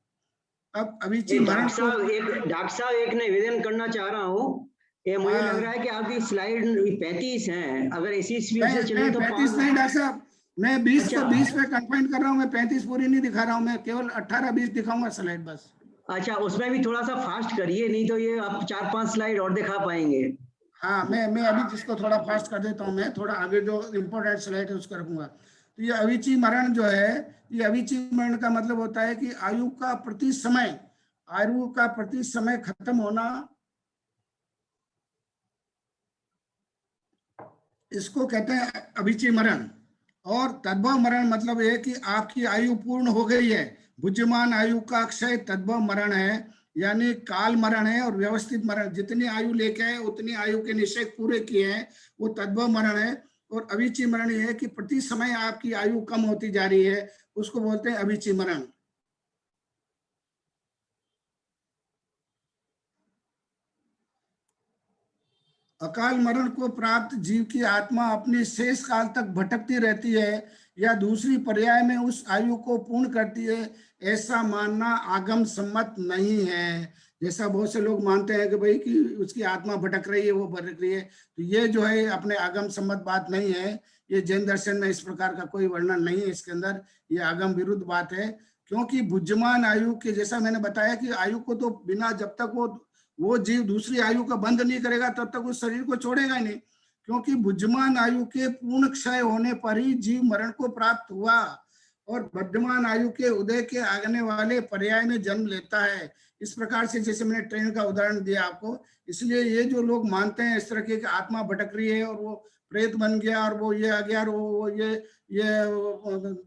अब अभिची मरण, डॉक्टर साहब एक निवेदन करना चाह रहा हूँ। ये मुझे लग रहा है कि आपकी स्लाइड 35 है, अगर इसी स्पीड से चले तो 35 नहीं डॉक्टर साहब, मैं 20 को 20 पे कंफाइन कर रहा हूँ, मैं 35 पूरी नहीं दिखा रहा हूँ, मैं केवल 18-20 दिखाऊंगा स्लाइड बस। अच्छा, उसमें भी थोड़ा सा फास्ट करिए, नहीं तो ये आप 4-5 स्लाइड और दिखा पाएंगे। हाँ, मैं अभी जिसको थोड़ा फास्ट कर देता हूँ, मैं थोड़ा आगे जो इम्पोर्टेंट स्लाइड है उसको रखूंगा। तो ये अविची मरण जो है, ये अविची मरण का मतलब होता है कि आयु का प्रति समय खत्म होना, इसको कहते हैं अभिची मरण। और तद्भव मरण मतलब है कि आपकी आयु पूर्ण हो गई है। बुद्धिमान आयु का क्षय तद्भव मरण है, यानी काल मरण है। और व्यवस्थित मरण, जितनी आयु लेके आए उतनी आयु के निश्चय पूरे किए हैं, वो तद्भव मरण है। और अभिची मरण ये है कि प्रति समय आपकी आयु कम होती जा रही है, उसको बोलते हैं अभिची मरण। अकाल मरण को प्राप्त जीव की आत्मा अपनी शेष काल तक भटकती रहती है या दूसरी पर्याय में उस आयु को पूर्ण करती है, ऐसा मानना आगम सम्मत नहीं है। जैसा बहुत से लोग मानते हैं कि भाई कि उसकी आत्मा भटक रही है, वो भटक रही है, तो ये जो है अपने आगम सम्मत बात नहीं है। ये जैन दर्शन में इस प्रकार का कोई वर्णन नहीं है इसके अंदर, ये आगम विरुद्ध बात है। क्योंकि बुद्धिमान आयु के, जैसा मैंने बताया कि आयु को तो बिना, जब तक वो जीव दूसरी आयु का बंध नहीं करेगा तब तक उस शरीर को छोड़ेगा नहीं। क्योंकि बुद्धिमान आयु के पूर्ण क्षय होने पर ही जीव मरण को प्राप्त हुआ और वर्धमान आयु के उदय के आने वाले पर्याय में जन्म लेता है। इस प्रकार से, जैसे मैंने ट्रेन का उदाहरण दिया आपको, इसलिए ये जो लोग मानते हैं इस तरह की आत्मा भटक रही है और वो प्रेत बन गया और वो ये आ गया और वो ये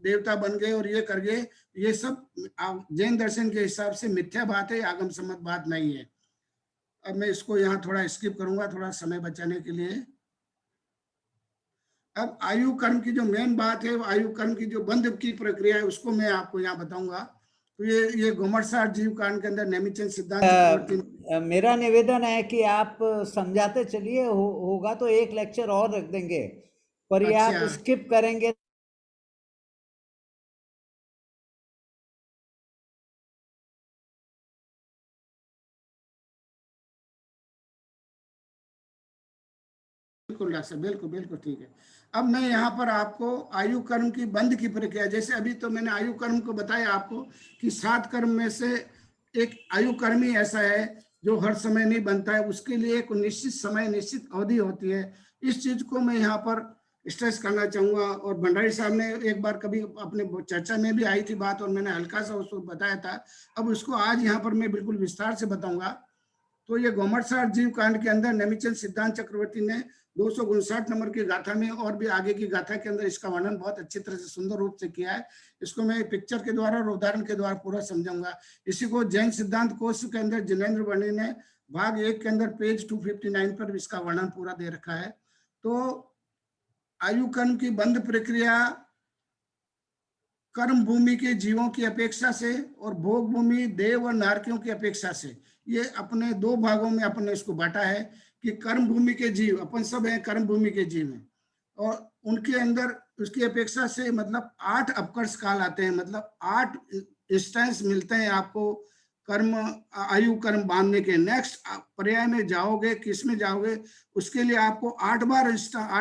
देवता बन गए और ये कर गए, ये सब जैन दर्शन के हिसाब से मिथ्या बात है, आगम सम्मत बात नहीं है। अब मैं इसको यहाँ थोड़ा स्किप करूंगा, थोड़ा समय बचाने के लिए। अब आयु कर्म की जो मेन बात है, आयु कर्म की जो बंध की प्रक्रिया है, उसको मैं आपको यहाँ बताऊंगा। तो ये घुमटसार जीव कांड के अंदर नेमिचंद सिद्धांत, मेरा निवेदन है कि आप समझाते चलिए, होगा तो एक लेक्चर और रख देंगे, पर ये आप स्किप करेंगे बिल्कुल डॉक्टर साहब, बिल्कुल बिल्कुल ठीक है। अब मैं यहाँ पर आपको आयु कर्म की बंध की प्रक्रिया, जैसे अभी तो मैंने आयु कर्म को बताया आपको कि 7 कर्म में से एक आयु कर्म ही ऐसा है जो हर समय नहीं बनता है, उसके लिए एक निश्चित समय, निश्चित अवधि होती है। इस चीज को मैं यहाँ पर स्ट्रेस करना चाहूंगा। और भंडारी साहब ने एक बार कभी अपने चर्चा में भी आई थी बात और मैंने हल्का सा उसको बताया था, अब उसको आज यहाँ पर मैं बिल्कुल विस्तार से बताऊंगा। तो ये घुमटसार जीव कांड के अंदर नेमिचंद सिद्धांत चक्रवर्ती ने 259 नंबर की गाथा में और भी आगे की गाथा के अंदर इसका वर्णन बहुत अच्छी तरह से, सुंदर रूप से किया है। इसको मैं पिक्चर के द्वारा और उदाहरण के द्वारा पूरा समझाऊंगा। इसी को जैन सिद्धांत कोश के अंदर जिनेंद्र वर्णी ने भाग 1 के अंदर पेज 259 पर इसका वर्णन पूरा दे रखा है। तो आयु कर्म की बंध प्रक्रिया कर्म भूमि के जीवों की अपेक्षा से और भोग भूमि देव और नारकियों की अपेक्षा से, ये अपने 2 भागों में अपने इसको बांटा है कि कर्म भूमि के जीव, अपन सब हैं कर्म भूमि के जीव हैं, और उनके अंदर उसकी अपेक्षा से मतलब 8 अपकर्ष काल आते हैं, मतलब 8 इंस्टेंस मिलते हैं आपको कर्म, आयु कर्म बांधने के। नेक्स्ट पर्याय में जाओगे, किस में जाओगे, उसके लिए आपको 8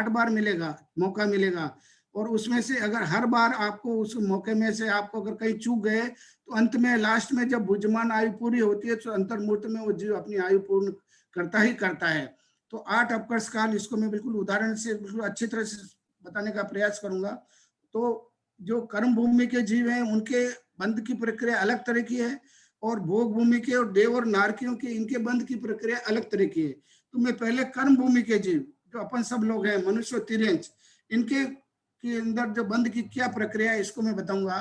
बार मिलेगा, मौका मिलेगा। और उसमें से अगर हर बार आपको उस मौके में से आपको अगर कहीं चूक गए तो अंत में, लास्ट में जब बुद्धिमान आयु पूरी होती है तो अंतर्मूर्त में वो जीव अपनी आयु पूर्ण करता ही करता है। तो 8 अपकर्ष काल, इसको मैं बिल्कुल उदाहरण से बिल्कुल अच्छी तरह से बताने का प्रयास करूंगा। तो जो कर्म भूमि के जीव हैं उनके बंध की प्रक्रिया अलग तरह की है, और भोग भूमि के और देव और नारकियों के, इनके बंध की प्रक्रिया अलग तरह की है। तो मैं पहले कर्म भूमि के जीव, जो अपन सब लोग हैं, मनुष्य, तिर्यंच, इनके के अंदर जो बंध की क्या प्रक्रिया है इसको मैं बताऊंगा।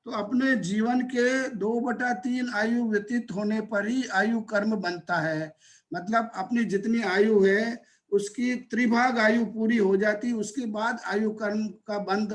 तो अपने जीवन के 2/3 आयु व्यतीत होने पर ही आयु कर्म बनता है। मतलब अपनी जितनी आयु है उसकी त्रिभाग आयु पूरी हो जाती, उसके बाद आयु कर्म का बंध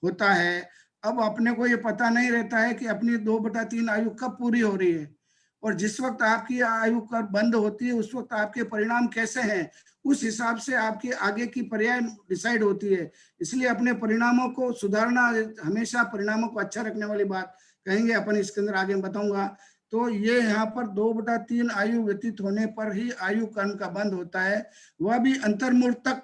होता है। अब अपने को ये पता नहीं रहता है कि अपनी 2/3 आयु कब पूरी हो रही है, और जिस वक्त आपकी आयु कर बंद होती है उस वक्त आपके परिणाम कैसे हैं, उस हिसाब से आपके आगे की पर्याय डिसाइड होती है। इसलिए अपने परिणामों को सुधारना, हमेशा परिणामों को अच्छा रखने वाली बात कहेंगे अपन, इसके अंदर आगे बताऊंगा। तो ये यहाँ पर 2/3 आयु व्यतीत होने पर ही आयु कर्म का बंद होता है, वह भी अंतर्मूर्त तक,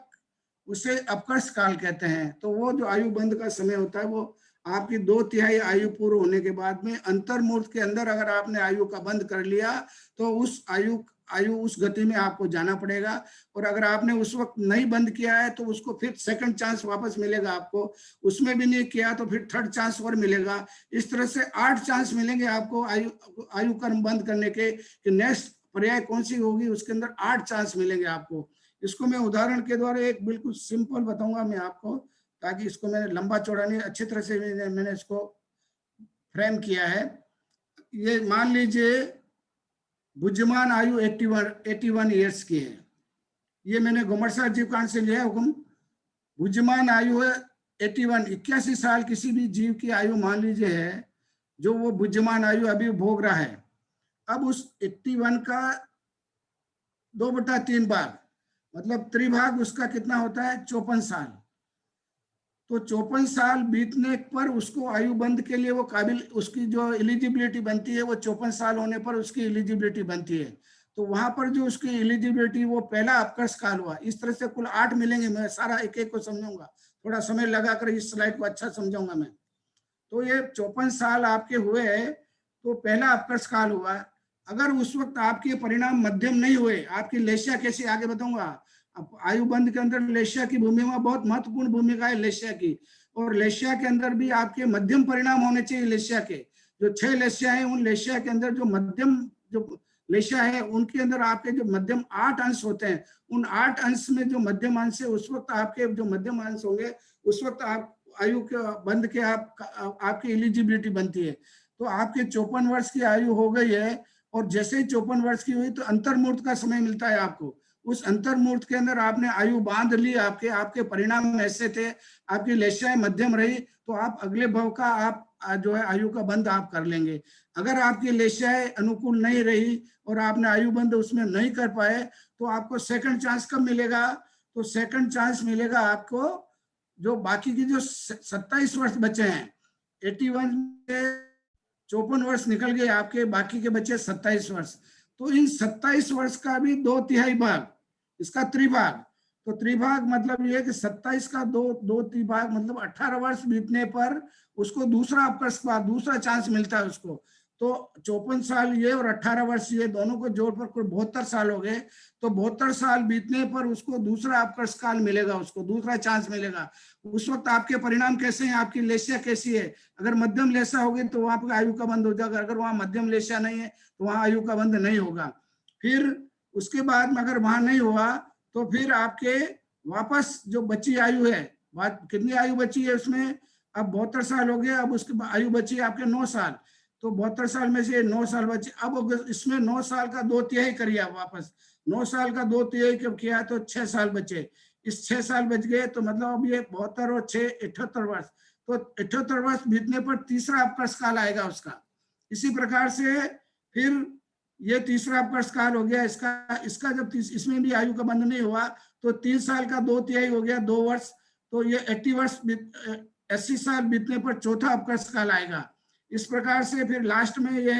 उसे अपकर्ष काल कहते हैं। तो वो जो आयु बंद का समय होता है वो आपकी 2/3 आयु पूर्ण होने के बाद में, अंतर्मूर्त के अंदर अगर आपने आयु का बंद कर लिया तो उस आयु उस गति में आपको जाना पड़ेगा। और अगर आपने उस वक्त नहीं बंद किया है तो उसको फिर सेकंड चांस वापस मिलेगा आपको, उसमें भी नहीं किया तो फिर थर्ड चांस और मिलेगा। इस तरह से 8 चांस मिलेंगे आपको आयु कर्म बंद करने के, कि नेक्स्ट पर्याय कौन सी होगी, उसके अंदर 8 चांस मिलेंगे आपको। इसको मैं उदाहरण के द्वारा एक बिल्कुल सिंपल बताऊंगा मैं आपको, ताकि इसको मैंने लंबा चौड़ा नहीं, अच्छी तरह से मैंने इसको फ्रेम किया है। ये मान लीजिए बुद्धिमान आयु 81 ईयर्स की है, ये मैंने घुमटसार जीव कांड से लिया हुक्म। बुद्धिमान आयु है 81 साल किसी भी जीव की आयु मान लीजिए है, जो वो बुद्धिमान आयु अभी भोग रहा है। अब उस 81 का 2/3 बार, मतलब त्रिभाग उसका कितना होता है, 54 साल। तो 54 साल बीतने पर उसको आयु बंद के लिए वो काबिल, उसकी जो एलिजिबिलिटी बनती है वो 54 साल होने पर उसकी एलिजिबिलिटी बनती है। तो वहां पर जो उसकी एलिजिबिलिटी वो पहला अपकर्ष काल हुआ। इस तरह से कुल 8 मिलेंगे। मैं सारा एक एक को समझाऊंगा, थोड़ा समय लगाकर इस स्लाइड को अच्छा समझाऊंगा मैं। तो ये 54 साल आपके हुए तो पहला अपकर्ष काल हुआ। अगर उस वक्त आपके परिणाम मध्यम नहीं हुए, आपकी लेशिया कैसी आगे बताऊंगा। आयु बंध के अंदर लेशिया की भूमिका बहुत महत्वपूर्ण भूमिका है लेशिया की, और लेशिया के अंदर भी आपके मध्यम परिणाम होने चाहिए। लेशिया के जो 6 लेशिया है, उन लेशिया के अंदर जो मध्यम जो लेशिया है उनके अंदर आपके जो मध्यम 8 अंश होते हैं, उन 8 अंश में जो मध्यम अंश है उस वक्त आपके जो मध्यम अंश होंगे उस वक्त आप आयु के बंध के आपकी एलिजिबिलिटी बनती है। तो आपके 54 वर्ष की आयु हो गई है, और जैसे ही 54 वर्ष की हुई तो अंतर्मूर्त का समय मिलता है आपको। उस अंतर्मूर्त के अंदर आपने आयु बांध ली, आपके परिणाम ऐसे थे, आपकी लेशियाएं मध्यम रही, तो आप अगले भव का आप जो है आयु का बंध आप कर लेंगे। अगर आपकी लेशियाएं अनुकूल नहीं रही और आपने आयु बंध उसमें नहीं कर पाए, तो आपको सेकंड चांस कब मिलेगा? तो सेकंड चांस मिलेगा आपको जो बाकी की जो 27 वर्ष बचे हैं, 81 के 54 वर्ष निकल गए आपके, बाकी के बचे 27 वर्ष। तो इन 27 वर्ष का भी 2/3 भाग, इसका त्रिभाग। तो त्रिभाग मतलब ये कि 27 का 2 त्रिभाग मतलब 18 वर्ष बीतने पर उसको दूसरा अपकर्ष काल, दूसरा चांस मिलता है उसको। तो 54 साल ये और 18 वर्ष ये दोनों को जोड़कर कुल 72 साल हो गए। तो 72 साल बीतने पर उसको दूसरा अपकर्ष काल मिलेगा, उसको दूसरा चांस मिलेगा। उस वक्त आपके परिणाम कैसे हैं, आपकी लेशिया कैसी है? अगर मध्यम लेशिया होगी तो वहां पर आयु का बंध हो जाएगा, अगर वहां मध्यम लेशिया नहीं है तो वहां आयु का बंध नहीं होगा। फिर उसके बाद में अगर वहां नहीं हुआ तो फिर आपके वापस जो बची आयु है, कितनी आयु बची है उसमें? अब 72 साल हो गए, अब उसके आयु बची है आपके 9 साल। तो 72 साल में से 9 साल बचे। अब इसमें 9 साल का 2/3 करिए आप वापस। 9 साल का 2/3 कब किया तो 6 साल बचे। इस 6 साल बच गए तो मतलब अब ये 72 और 6 78 वर्ष। तो 78 वर्ष बीतने पर तीसरा अपकर्ष काल आएगा उसका। इसी प्रकार से फिर ये तीसरा अपकर्ष काल हो गया इसका जब इसमें भी आयु का बंध नहीं हुआ तो 3 साल का 2/3 हो गया, 2 वर्ष। तो ये 80 साल बीतने पर चौथा अपकर्ष काल आएगा। इस प्रकार से फिर लास्ट में ये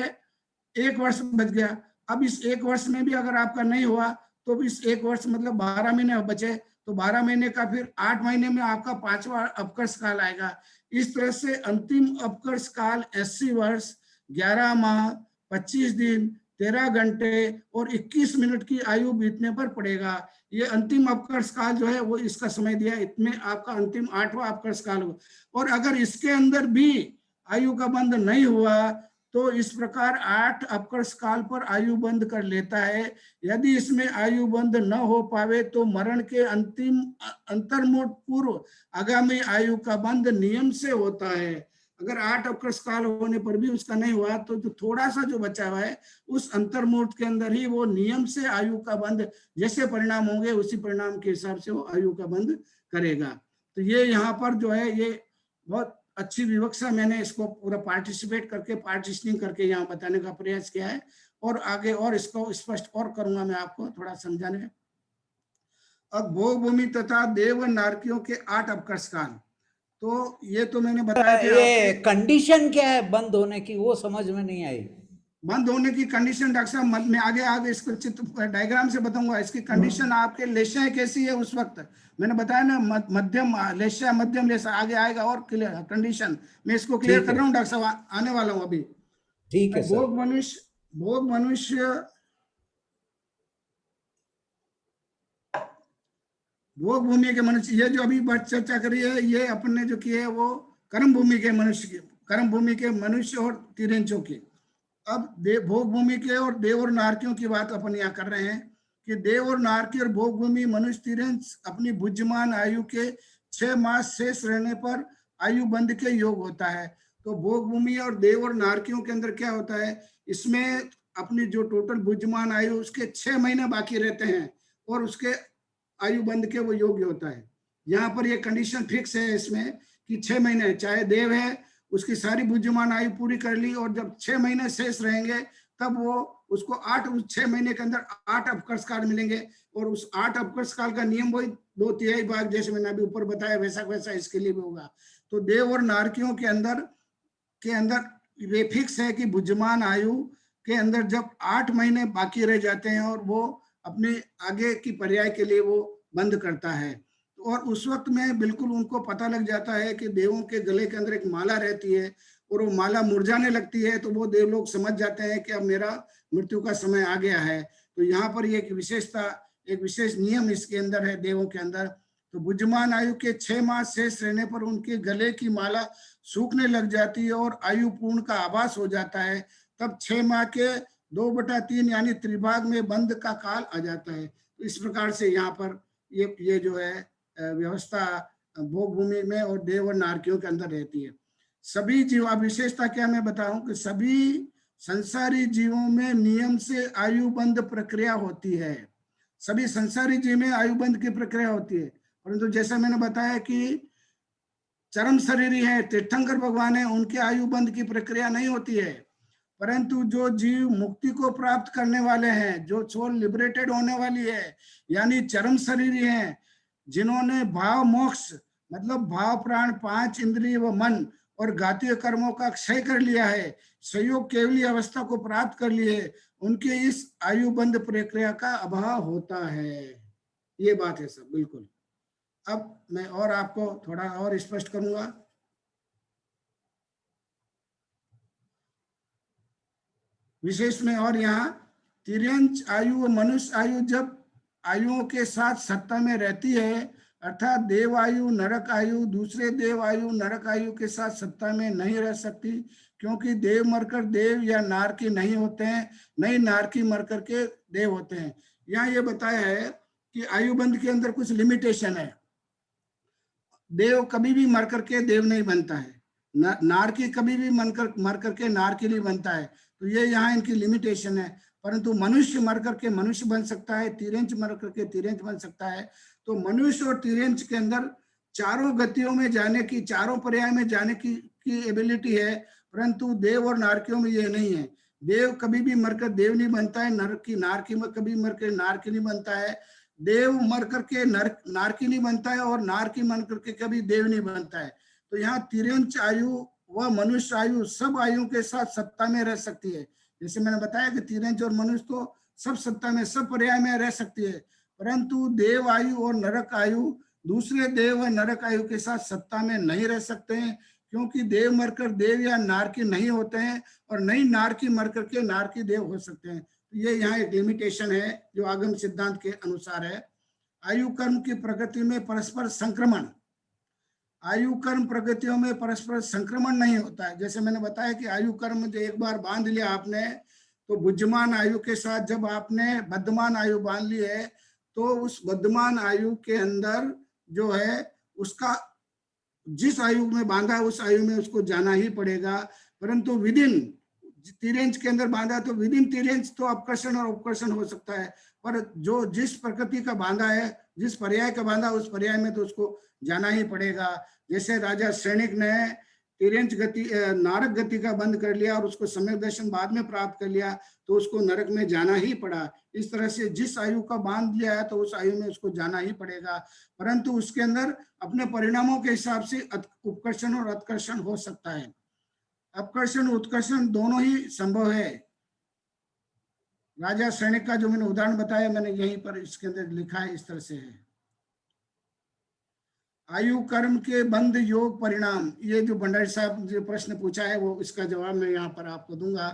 1 वर्ष बच गया। अब इस 1 वर्ष में भी अगर आपका नहीं हुआ तो इस 1 वर्ष मतलब 12 महीने बचे, तो 12 महीने का फिर 8 महीने में आपका 5वां अपकर्ष काल आएगा। इस तरह से अंतिम अपकर्ष काल 80 वर्ष 11 माह 25 दिन 13 घंटे और 21 मिनट की आयु बीतने पर पड़ेगा। ये अंतिम अपकर्ष काल जो है वो इसका समय दिया, इतने आपका अंतिम 8वां अपकर्ष काल हुआ। और अगर इसके अंदर भी आयु का बंध नहीं हुआ तो इस प्रकार 8 अपकर्ष काल पर आयु बंध कर लेता है। यदि इसमें आयु बंध न हो पावे तो मरण के अंतिम अंतर्मुख पूर्व आगामी आयु का बंध नियम से होता है। अगर 8 अपकर्ष काल होने पर भी उसका नहीं हुआ तो जो थोड़ा सा जो बचा हुआ है उस अंतर्मुहूर्त के अंदर ही वो नियम से आयु का बंध, जैसे परिणाम होंगे उसी परिणाम के हिसाब से वो आयु का बंध करेगा। तो ये यहाँ पर जो है ये बहुत अच्छी विवक्षा मैंने इसको पूरा पार्टिसिपिंग करके यहाँ बताने का प्रयास किया है, और आगे और इसको स्पष्ट और करूंगा मैं आपको थोड़ा समझाने। अब भोग भूमि तथा देव नारकियों के 8 अपकर्ष काल, तो ये तो मैंने बताया कि ये कंडीशन क्या है बंद होने की, वो समझ में नहीं आई। बंद होने की कंडीशन डॉक्टर साहब मैं आगे इसको चित्र डायग्राम से बताऊंगा। इसकी कंडीशन आपके लेशिया कैसी है उस वक्त मैंने बताया ना, मध्यम लेशिया मध्यम लेशिया, आगे आएगा और क्लियर कंडीशन मैं इसको क्लियर कर रहा हूँ डॉक्टर साहब, आने वाला हूँ अभी। ठीक है सर। भोग मनुष्य भोग भूमि के मनुष्य, ये जो अभी चर्चा करी है ये अपन ने जो की है वो कर्म भूमि के मनुष्य और तिरंचों की। अब भोग भूमि के और देव और नारकियों की बात अपन यहाँ कर रहे हैं कि देव और नारकी और भोग भूमि मनुष्य तिरंच अपनी बुद्धिमान आयु के 6 मास शेष रहने पर आयु बंध के योग होता है। तो भोग भूमि और देव और नारकियों के अंदर क्या होता है, इसमें अपनी जो टोटल बुद्धिमान आयु उसके 6 महीने बाकी रहते हैं और उसके आयु बंध के वो योग्य होता है। यहाँ पर ये कंडीशन फिक्स है इसमें कि 6 महीने, चाहे देव है उसकी सारी बुद्धिमान आयु पूरी कर ली और जब 6 महीने शेष रहेंगे तब वो उसको 6 महीने के अंदर 8 अपकर्ष काल मिलेंगे। और उस 8 अपकर्ष काल का नियम वही 2/3 भाग, जैसे मैंने अभी ऊपर बताया वैसा इसके लिए भी होगा। तो देव और नारकियों के अंदर वे फिक्स है कि बुद्धिमान आयु के अंदर जब 8 महीने बाकी रह जाते हैं और वो अपने आगे की पर्याय के लिए वो बंद करता है, और उस वक्त में बिल्कुल उनको पता लग जाता है कि देवों के गले के अंदर एक माला रहती है और वो माला मुरझाने लगती है, तो वो देव लोग समझ जाते हैं कि अब मेरा मृत्यु का समय आ गया है। तो यहाँ पर एक विशेषता, एक विशेष नियम इसके अंदर है देवों के अंदर। तो बुद्धमान आयु के 6 माह शेष रहने पर उनके गले की माला सूखने लग जाती है और आयु पूर्ण का आभास हो जाता है। तब 6 माह के 2/3 यानी त्रिभाग में बंद का काल आ जाता है। तो इस प्रकार से यहाँ पर ये जो है व्यवस्था भोग भूमि में और देव और नारकियों के अंदर रहती है। सभी जीव, विशेषता क्या मैं बताऊं कि सभी संसारी जीवों में नियम से आयुबंध प्रक्रिया होती है। सभी संसारी जीव में आयुबंध की प्रक्रिया होती है, परंतु जैसा मैंने बताया कि चरम शरीरी है, तीर्थंकर भगवान है, उनके आयुबंध की प्रक्रिया नहीं होती है। परंतु जो जीव मुक्ति को प्राप्त करने वाले हैं, जो सोल लिबरेटेड होने वाली है, यानी चरम शरीरी हैं, जिन्होंने भाव मोक्ष मतलब भाव प्राण 5 इंद्रिय व मन और घातीय कर्मों का क्षय कर लिया है, संयोग केवली अवस्था को प्राप्त कर लिए, उनके इस आयुबंध प्रक्रिया का अभाव होता है। ये बात है सब बिल्कुल। अब मैं और आपको थोड़ा और स्पष्ट करूंगा। विशेष में और यहाँ तिर्यंच आयु व मनुष्य आयु जब आयुओं के साथ सत्ता में रहती है, अर्थात देव आयु नरक आयु दूसरे देव आयु नरक आयु के साथ सत्ता में नहीं रह सकती, क्योंकि देव मरकर देव या नारकी नहीं होते हैं, नहीं नारकी मरकर के देव होते हैं। यहाँ ये बताया है कि आयुबंध के अंदर कुछ लिमिटेशन है। देव कभी भी मर करके देव नहीं बनता है, नारकी कभी भी मर करके नारकी नहीं बनता है। तो ये यहाँ इनकी लिमिटेशन है। परंतु मनुष्य मर करके मनुष्य बन सकता है, तिर्यंच मर करके तिर्यंच बन सकता है। तो मनुष्य और तिर्यंच के अंदर चारों गतियों में जाने की, चारों पर्याय में जाने की एबिलिटी है, परंतु देव और नारकियों में ये नहीं है। देव कभी भी मरकर देव नहीं बनता है, नारकी में कभी मरकर नारकी नहीं बनता है, देव मर करके नारकी नहीं बनता है और नारकी मर करके कभी देव नहीं बनता है। तो यहाँ तिर्यंच आयु व मनुष्य आयु सब आयु के साथ सत्ता में रह सकती है। जैसे मैंने बताया कि तिर्यंच और मनुष्य तो सब सत्ता में, सब पर्याय में रह सकती है, परंतु देव आयु और नरक आयु दूसरे देव व नरक आयु के साथ सत्ता में नहीं रह सकते हैं, क्योंकि देव मरकर देव या नारकी नहीं होते हैं और नहीं नारकी मर करके नारकी देव हो सकते हैं। तो ये यहाँ एक लिमिटेशन है जो आगम सिद्धांत के अनुसार है। आयु कर्म की प्रगति में परस्पर संक्रमण, आयु कर्म प्रगतियों में परस्पर संक्रमण नहीं होता है। जैसे मैंने बताया कि आयु कर्म जो एक बार बांध लिया आपने, तो बुद्धमान आयु के साथ जब आपने बद्धमान आयु बांध ली है, तो उस बद्धमान आयु के अंदर जो है उसका जिस आयु में बांधा उस आयु में उसको जाना ही पड़ेगा। परंतु विदिन तिर्यंच के अंदर बांधा तो विदिन तिर्यंच तो अपकर्षण और उपकर्षण हो सकता है, पर जो जिस प्रकृति का बांधा है, जिस पर्याय का बांधा उस पर्याय में तो उसको जाना ही पड़ेगा। जैसे राजा सैनिक ने तिर्यंच गति नारक गति का बंद कर लिया और उसको सम्यक दर्शन बाद में प्राप्त कर लिया, तो उसको नरक में जाना ही पड़ा। इस तरह से जिस आयु का बांध लिया है तो उस आयु में उसको जाना ही पड़ेगा, परंतु उसके अंदर अपने परिणामों के हिसाब से उपकर्षण और उत्कर्षण हो सकता है। अपकर्षण उत्कर्षण दोनों ही संभव है। राजा सैनिक का जो मैंने उदाहरण बताया, मैंने यहीं पर इसके अंदर लिखा है, इस तरह से है। आयु कर्म के बंध योग परिणाम, ये जो भंडारी साहब जो प्रश्न पूछा है वो इसका जवाब मैं यहाँ पर आपको दूंगा।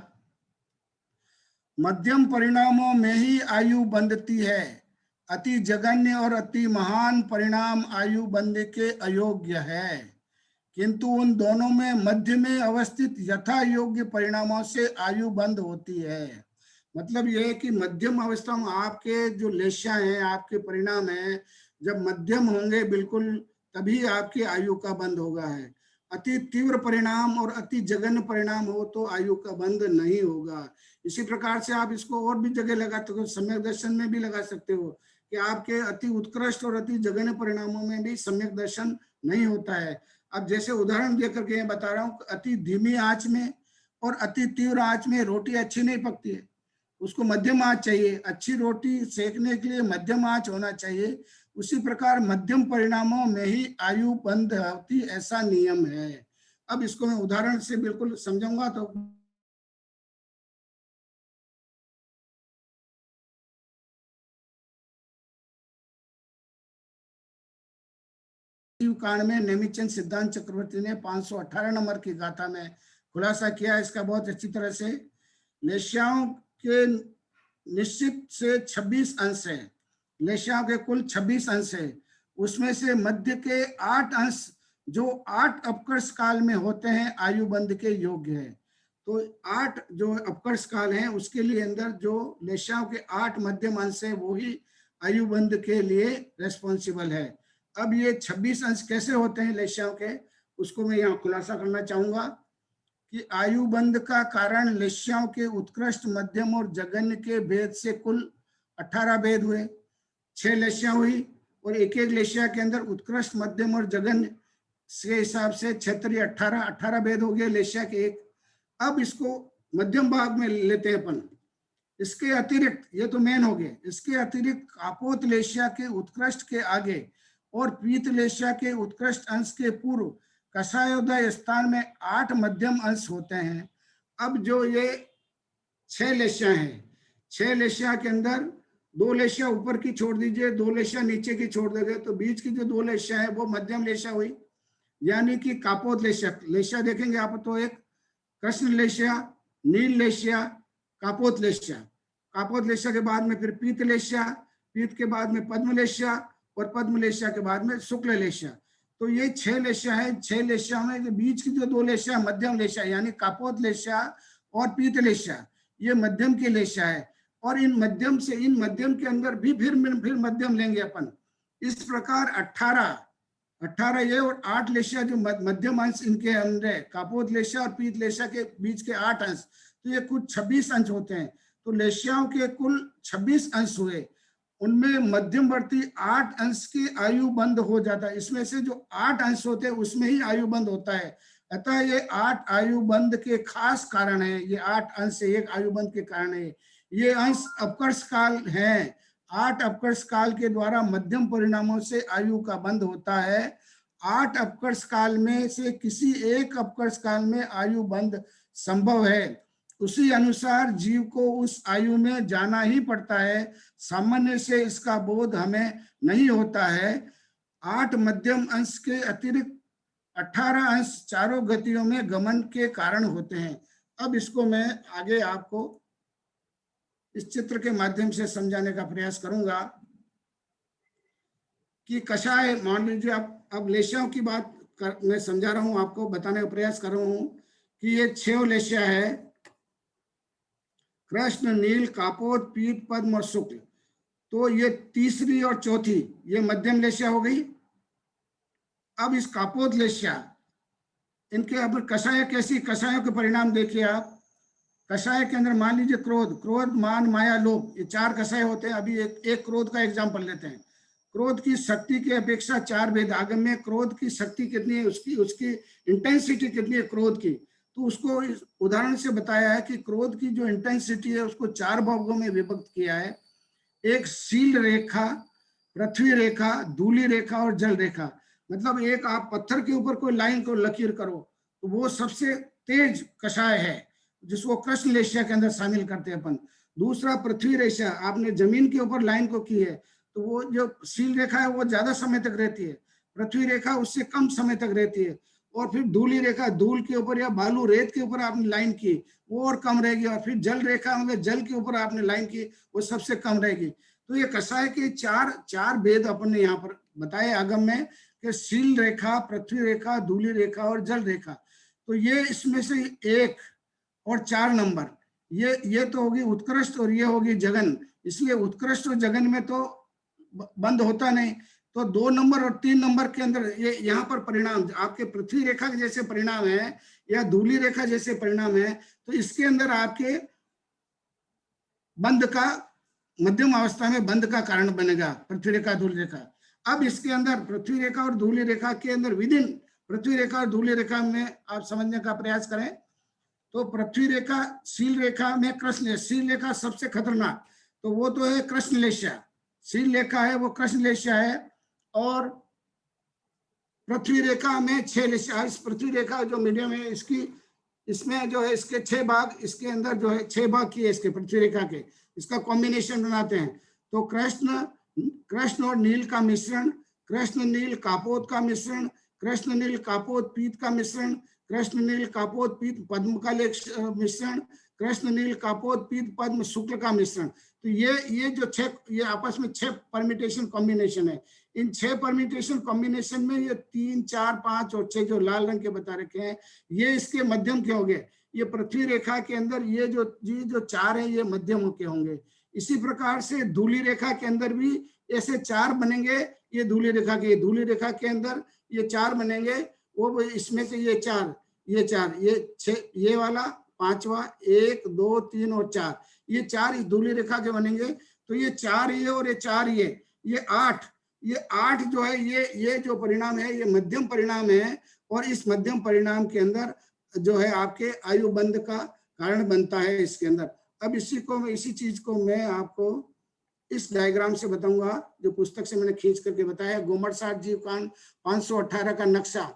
मध्यम परिणामों में ही आयु बंधती है, अति जघन्य और अति महान परिणाम आयु बंध के अयोग्य है, किंतु उन दोनों में मध्य में अवस्थित यथा योग्य परिणामों से आयु बंद होती है। मतलब यह है कि मध्यम अवस्था में आपके जो लेशा हैं, आपके परिणाम हैं, जब मध्यम होंगे बिल्कुल तभी आपकी आयु का बंद होगा है। अति तीव्र परिणाम और अति जघन्य परिणाम हो तो आयु का बंद नहीं होगा। इसी प्रकार से आप इसको और भी जगह लगाते हो, सम्यक दर्शन में भी लगा सकते हो कि आपके अति उत्कृष्ट और अति जघन्य परिणामों में भी सम्यक दर्शन नहीं होता है। अब जैसे उदाहरण देकर के बता रहा हूँ, अति धीमी आंच में और अति तीव्र आंच में रोटी अच्छी नहीं पकती है, उसको मध्यम आंच चाहिए। अच्छी रोटी सेकने के लिए मध्यम आंच होना चाहिए। उसी प्रकार मध्यम परिणामों में ही आयु बंद होती, ऐसा नियम है। अब इसको मैं उदाहरण से बिल्कुल समझाऊंगा तो कांड में नेमिचंद सिद्धांत चक्रवर्ती ने 518 नंबर की गाथा में खुलासा किया इसका बहुत अच्छी तरह से। लेश्याओं के निश्चित से 26 अंश है, लेश्याओं के कुल 26 अंश है, उसमें से मध्य के 8 अंश जो 8 अपकर्ष काल में होते हैं आयु बंध के योग्य है। तो 8 जो अपकर्ष काल हैं उसके लिए अंदर जो लेश्याओं के 8 मध्यम अंश है वो ही आयु बंध के लिए रेस्पॉन्सिबल है। अब ये 26 अंश कैसे होते हैं लेश्याओं के, उसको मैं यहाँ खुलासा करना चाहूंगा कि आयु बंध का कारण लेश्याओं के उत्कृष्ट, मध्यम और जघन्य के भेद से कुल 18 भेद हुए। 6 लेश्या हुई और एक एक लेश्या के अंदर उत्कृष्ट, मध्यम और जघन्य के हिसाब से 6 18 भेद हो गए लेश्या के एक। अब इसको मध्यम भाग में लेते हैं अपन। इसके अतिरिक्त, ये तो मेन हो गए, इसके अतिरिक्त कापोत लेश्या के उत्कृष्ट के आगे और पीत लेश्या के उत्कृष्ट अंश के पूर्व कषायोदय स्थान में 8 मध्यम अंश होते हैं। अब जो ये 6 लेश्या हैं, 6 लेश्या के अंदर 2 लेश्या ऊपर की छोड़ दीजिए, 2 लेश्या नीचे की छोड़ देंगे, तो बीच की जो 2 लेश्या है वो मध्यम लेश्या हुई, यानी कि कापोत लेश्या। लेश्या देखेंगे आप तो एक कृष्ण लेश्या, नील लेश्या, कापोत लेश्या। कापोत लेश्या के बाद में फिर पीत लेश्या, पीत के बाद में पद्म लेश्या और पद्म लेश्या के बाद में शुक्ल लेश्या। तो ये 6 लेश्या है। 6 लेश्या में जो बीच की जो 2 लेश्या मध्यम लेश्या यानी कापोत लेश्या और पीत लेश्या, ये मध्यम की लेश्या है। और इन मध्यम से, इन मध्यम के अंदर भी फिर मध्यम लेंगे अपन। इस प्रकार 18 ये और 8 लेश्या जो मध्यम अंश इनके अंदर है, कापोत लेश्या और पीत लेश्या के बीच के 8 अंश, तो ये कुल 26 अंश होते हैं। तो लेश्याओं के कुल 26 अंश हुए, उनमें मध्यमवर्ती 8 अंश की आयु बंद हो जाता है। इसमें से जो 8 अंश होते हैं उसमें ही आयु बंद होता है। अतः ये 8 आयु बंद के खास कारण है, ये 8 अंश से एक आयु बंद के कारण है। ये अंश अपकर्ष काल है। 8 अपकर्ष काल के द्वारा मध्यम परिणामों से आयु का बंद होता है। 8 अपकर्ष काल में से किसी एक अपकर्ष काल में आयु बंद संभव है। उसी अनुसार जीव को उस आयु में जाना ही पड़ता है। सामान्य से इसका बोध हमें नहीं होता है। 8 मध्यम अंश के अतिरिक्त 18 अंश चारों गतियों में गमन के कारण होते हैं। अब इसको मैं आगे आपको इस चित्र के माध्यम से समझाने का प्रयास करूंगा कि कषाय, मान लीजिए अब लेश्याओं की बात मैं समझा रहा हूं, आपको बताने का प्रयास कर रहा हूं कि ये 6 लेश्या है, कृष्ण, नील, कापोत, पीत, पद्म और शुक्ल। तो ये तीसरी और चौथी ये मध्यम लेश्या हो गई। अब इस कापोत लेश्या, इनके अब कषाय कैसी, कषायों के परिणाम देखिए आप। कषाय के अंदर मान लीजिए क्रोध, मान, माया, लोभ, ये 4 कषाय होते हैं। अभी एक क्रोध का एग्जाम्पल लेते हैं। क्रोध की शक्ति की अपेक्षा 4 भेद आगम में। क्रोध की शक्ति कितनी है, उसकी इंटेंसिटी कितनी है क्रोध की, तो उसको उदाहरण से बताया है कि क्रोध की जो इंटेंसिटी है उसको 4 भागों में विभक्त किया है। एक शील रेखा, पृथ्वी रेखा, धूलि रेखा और जल रेखा। मतलब एक आप पत्थर के ऊपर कोई लाइन को लकीर करो तो वो सबसे तेज कषाय है, जिसको कृष्ण लेश्या के अंदर शामिल करते हैं अपन। दूसरा पृथ्वी रेखा, आपने जमीन के ऊपर लाइन को की है तो वो जो शील रेखा है वो ज्यादा समय तक रहती है, पृथ्वी रेखा उससे कम समय तक रहती है। और फिर धूलि रेखा, धूल के ऊपर या बालू रेत के ऊपर आपने लाइन की वो और कम रहेगी। और फिर जल रेखा, मतलब जल के ऊपर आपने लाइन की वो सबसे कम रहेगी। तो ये कषाय के 4 भेद अपन ने यहाँ पर बताए आगम में कि शील रेखा, पृथ्वी रेखा, धूलि रेखा और जल रेखा। तो ये इसमें से 1 और 4 नंबर ये तो होगी उत्कृष्ट और ये होगी जगन। इसलिए उत्कृष्ट और जगन में तो बंद होता नहीं। तो 2 नंबर और 3 नंबर के अंदर ये यहाँ पर परिणाम आपके पृथ्वी रेखा के जैसे परिणाम है या धूलि रेखा जैसे परिणाम है, तो इसके अंदर आपके बंद का, मध्यम अवस्था में बंद का कारण बनेगा पृथ्वी रेखा, धूलि रेखा। अब इसके अंदर पृथ्वी रेखा और धूलि रेखा के अंदर विदिन पृथ्वी रेखा और धूलि रेखा में आप समझने का प्रयास करें तो पृथ्वी रेखा, शील रेखा में कृष्ण, शील रेखा सबसे खतरनाक, तो वो तो है कृष्ण लेश्या। शील रेखा है वो कृष्ण लेश्या है। और पृथ्वी रेखा में 6 लेश्या। इस पृथ्वी रेखा जो मीडियम है इसमें जो है इसके 6 भाग, इसके अंदर जो है 6 भाग किए इसके पृथ्वी रेखा के, इसका कॉम्बिनेशन बनाते हैं। तो कृष्ण और नील का मिश्रण कृष्ण नील कापोत का मिश्रण, कृष्ण नील कापोत पीत का मिश्रण, कृष्ण नील कापोत पीत पद्म का मिश्रण, कृष्ण नील कापोत पीत पद्म शुक्ल का मिश्रण। तो ये जो 6 ये आपस में 6 परमिटेशन कॉम्बिनेशन है। इन 6 परमिटेशन कॉम्बिनेशन में ये 3, 4, 5 और 6 जो लाल रंग के बता रखे हैं, ये इसके मध्यम के होंगे। ये पृथ्वी रेखा के अंदर ये जो 4 है ये मध्यम के होंगे। इसी प्रकार से धूली रेखा के अंदर भी ऐसे 4 बनेंगे। ये धूली रेखा के अंदर ये 4 बनेंगे। वो इसमें से ये 4, ये 6, ये वाला 5वां, 1, 2, 3 और 4, ये 4 इस धूली रेखा के बनेंगे। तो ये 4 ये और ये 4 ये 8, ये 8 जो है ये जो परिणाम है ये मध्यम परिणाम है। और इस मध्यम परिणाम के अंदर जो है आपके आयु बंध का कारण बनता है इसके अंदर। अब इसी चीज को मैं आपको इस डायग्राम से बताऊंगा, जो पुस्तक से मैंने खींच करके बताया। गोमटसाट जीव कांड 518 का नक्शा।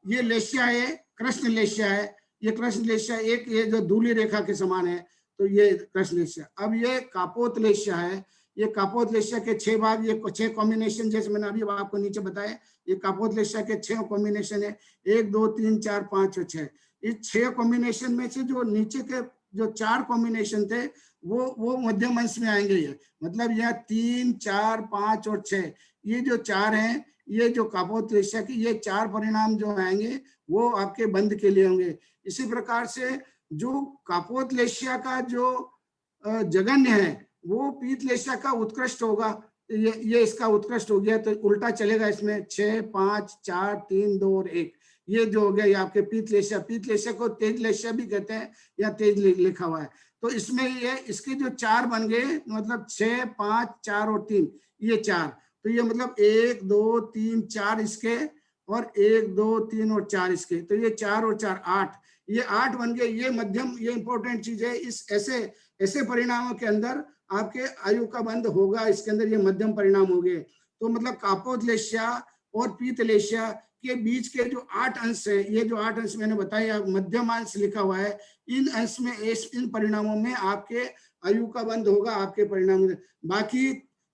ये लेशिया है, कृष्ण लेशिया है। ये कृष्ण लेशिया एक ये जो धूली रेखा के समान है, तो ये कृष्ण लेशिया। अब ये कापोत लेशिया है। ये कापोत लेशिया के 6 भाग, ये 6 कॉम्बिनेशन, जैसे मैंने अभी आपको नीचे बताया, ये कापोत लेशिया के 6 कॉम्बिनेशन है। 1, 2, 3, 4, 5 और 6। इस 6 कॉम्बिनेशन में से जो नीचे के जो 4 कॉम्बिनेशन थे वो मध्यम अंश में आएंगे। ये मतलब यह 3, 4, 5 और 6, ये जो 4 हैं, ये जो कापोत लेशिया की ये 4 परिणाम जो आएंगे वो आपके बंध के लिए होंगे। इसी प्रकार से जो कापोत लेशिया का जो जघन्य है वो पीत लेशिया का उत्कृष्ट होगा। ये इसका उत्कृष्ट हो गया, तो उल्टा चलेगा इसमें 6, 5, 4, 3, 2 और 1। ये जो हो गया ये आपके पीत लेशिया को तेज लेशिया भी कहते हैं, या तेज लिखा हुआ है। तो इसमें ये इसके जो 4 बन गए, मतलब 6, 5, 4 और 3, ये 4। तो ये मतलब 1, 2, 3, 4 इसके, और 1, 2, 3 और 4 इसके। तो ये 4 और 4 8, ये 8 बन गए। ये मध्यम, ये इंपॉर्टेंट चीज है। इस ऐसे परिणामों के अंदर आपके आयु का बंध होगा, इसके अंदर ये मध्यम परिणाम हो गए। तो मतलब कापोत लेशिया और पीत लेशिया के बीच के जो 8 अंश है, ये जो 8 अंश मैंने बताया, मध्यम अंश लिखा हुआ है, इन अंश में इन परिणामों में आपके आयु का बंध होगा, आपके परिणाम। बाकी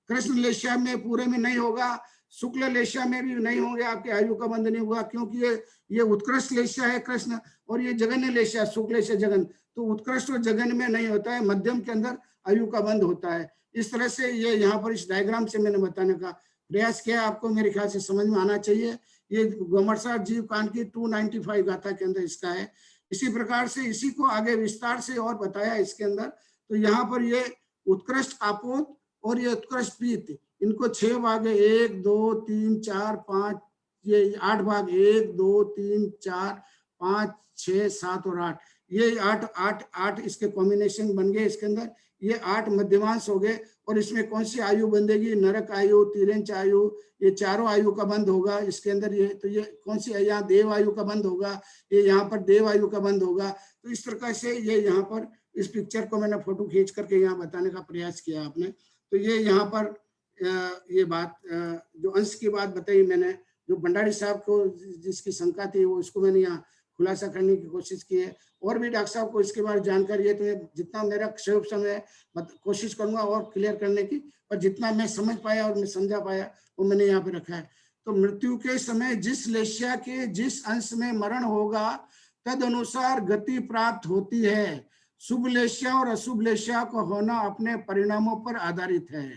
कृष्ण लेशिया में पूरे में नहीं होगा, शुक्ल लेशिया में भी नहीं होंगे, आपके आयु का बंध नहीं होगा, क्योंकि ये उत्कृष्ट लेशिया है कृष्ण, और ये जघन्य लेशिया शुक्ल लेशिया जघन। तो उत्कृष्ट और जघन्य में नहीं होता है, मध्यम के अंदर आयु का बंध होता है। इस तरह से ये यहाँ पर इस डायग्राम से मैंने बताने का प्रयास किया, आपको मेरे ख्याल से समझ में आना चाहिए। ये गोमटसाट जीव कांड की 295 गाथा के अंदर इसका है। इसी प्रकार से इसी को आगे विस्तार से और बताया इसके अंदर। तो यहाँ पर ये उत्कृष्ट कापोत और ये उत्कृष्ट पीत, इनको 6 भाग है, 1, 2, 3, 4, 5, ये 8 भाग, 1, 2, 3, 4, 5, 6, 7 और 8, ये 8 इसके कॉम्बिनेशन बन गए इसके अंदर। ये 8 मध्यमांश हो गए। और इसमें कौन सी आयु बंधेगी? नरक आयु, तिरंच आयु, ये चारों आयु का बंध होगा इसके अंदर। ये तो ये कौन सी, यहाँ देव आयु का बंध होगा, ये यहाँ पर देव आयु का बंध होगा। तो इस प्रकार से ये यहाँ पर इस पिक्चर को मैंने फोटो खींच करके यहाँ बताने का प्रयास किया आपने। तो ये यहाँ पर ये बात जो अंश की बात बताई मैंने, जो भंडारी साहब को जिसकी शंका थी वो इसको मैंने यहाँ खुलासा करने की कोशिश की है। और भी डॉक्टर साहब को इसके बारे में जानकारी है, तो जितना मेरा सहयोग समय कोशिश करूंगा और क्लियर करने की, और जितना मैं समझ पाया और मैं समझा पाया वो मैंने यहाँ पे रखा है। तो मृत्यु के समय जिस लेशिया के जिस अंश में मरण होगा तद अनुसार गति प्राप्त होती है। शुभ लेशिया और अशुभ लेशिया को होना अपने परिणामों पर आधारित है।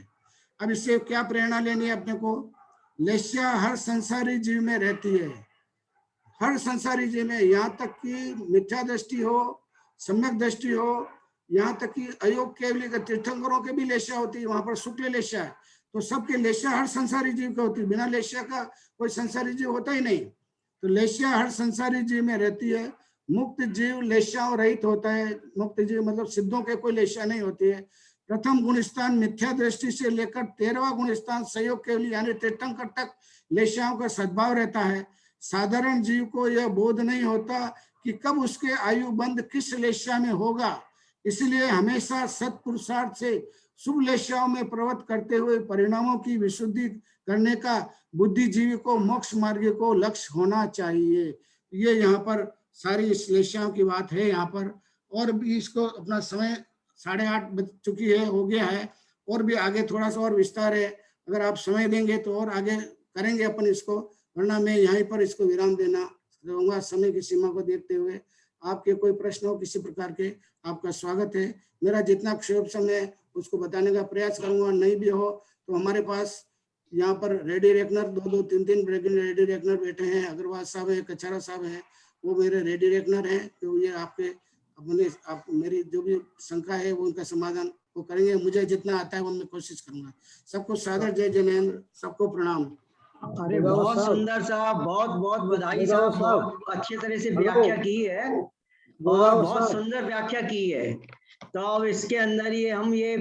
अब इससे क्या प्रेरणा लेनी है अपने को? लेशिया हर संसारी जीव में रहती है, हर संसारी जीव में, यहाँ तक कि मिथ्या दृष्टि हो, सम्यक दृष्टि हो, यहाँ तक कि अयोग के तीर्थंकरों के भी लेशिया होती है, वहां पर शुक्ल लेशिया है। तो सबके लेशिया हर संसारी जीव का होती है, बिना लेशिया का कोई संसारी जीव होता ही नहीं। तो लेशिया हर संसारी जीव में रहती है। मुक्त जीव लेशियाओं रहित होता है। मुक्त जीव मतलब सिद्धों के कोई लेशिया नहीं होती है। प्रथम गुण स्थान मिथ्या दृष्टि से लेकर 13वां गुण स्थान सहयोग के लिए यानी तीर्थंकर तक लेशियाओं का सद्भाव रहता है। साधारण जीव को यह बोध नहीं होता कि कब उसके आयु बंध किस लेशिया में होगा, इसलिए हमेशा सत्पुरुषार्थ से शुभ लेशियाओं में प्रवृत्त करते हुए परिणामों की विशुद्धि करने का बुद्धिजीवी को मोक्ष मार्ग को लक्ष्य होना चाहिए। ये यहाँ पर सारी इस लेशियाओं की बात है यहाँ पर। और भी इसको अपना समय 8:30 बज चुकी है, हो गया है, और भी आगे थोड़ा सा और विस्तार है, अगर आप समय देंगे तो और आगे करेंगे अपन इसको, वरना मैं यहीं पर इसको विराम देना चाहूंगा समय की सीमा को देखते हुए। आपके कोई प्रश्न हो किसी प्रकार के, आपका स्वागत है। मेरा जितना क्षोभ समय उसको बताने का प्रयास करूंगा, नहीं भी हो तो हमारे पास यहाँ पर रेडी रेकनर 2-2, 3-3 रेडी रेकनर बैठे हैं। अग्रवाल साहब है, कचारा साहब है, वो मेरे रेडी रेकनर हैं। तो ये आपके अपने आप मेरी जो भी शंका है वो उनका समाधान वो करेंगे। मुझे जितना आता है वो मैं कोशिश करूंगा। सबको सादर जय जैनेन्द्र, सबको प्रणाम। अरे बहुत सुंदर साहब, बहुत बहुत बधाई साहब, बहुत अच्छी तरह से व्याख्या की है और बहुत सुंदर व्याख्या की है। तो अब इसके अंदर ये हम ये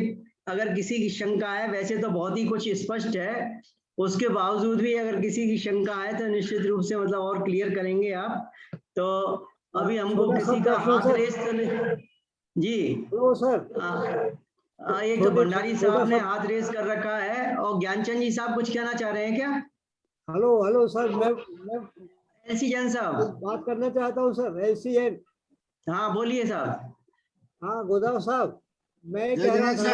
अगर किसी की शंका है, वैसे तो बहुत ही कुछ स्पष्ट है, उसके बावजूद भी अगर किसी की शंका है तो निश्चित रूप से मतलब और क्लियर करेंगे आप। तो अभी हमको किसी का हाथ रेस तो नहीं जी। सर एक तो भंडारी साहब ने हाथ रेस कर रखा है और ज्ञानचंद जी साहब कुछ कहना चाह रहे हैं क्या? हेलो सर, मैं एलसी जैन साहब बात करना चाहता हूँ सर। एलसी जैन, हाँ बोलिए साहब। हाँ गोदाव साहब, मैं कह रहा था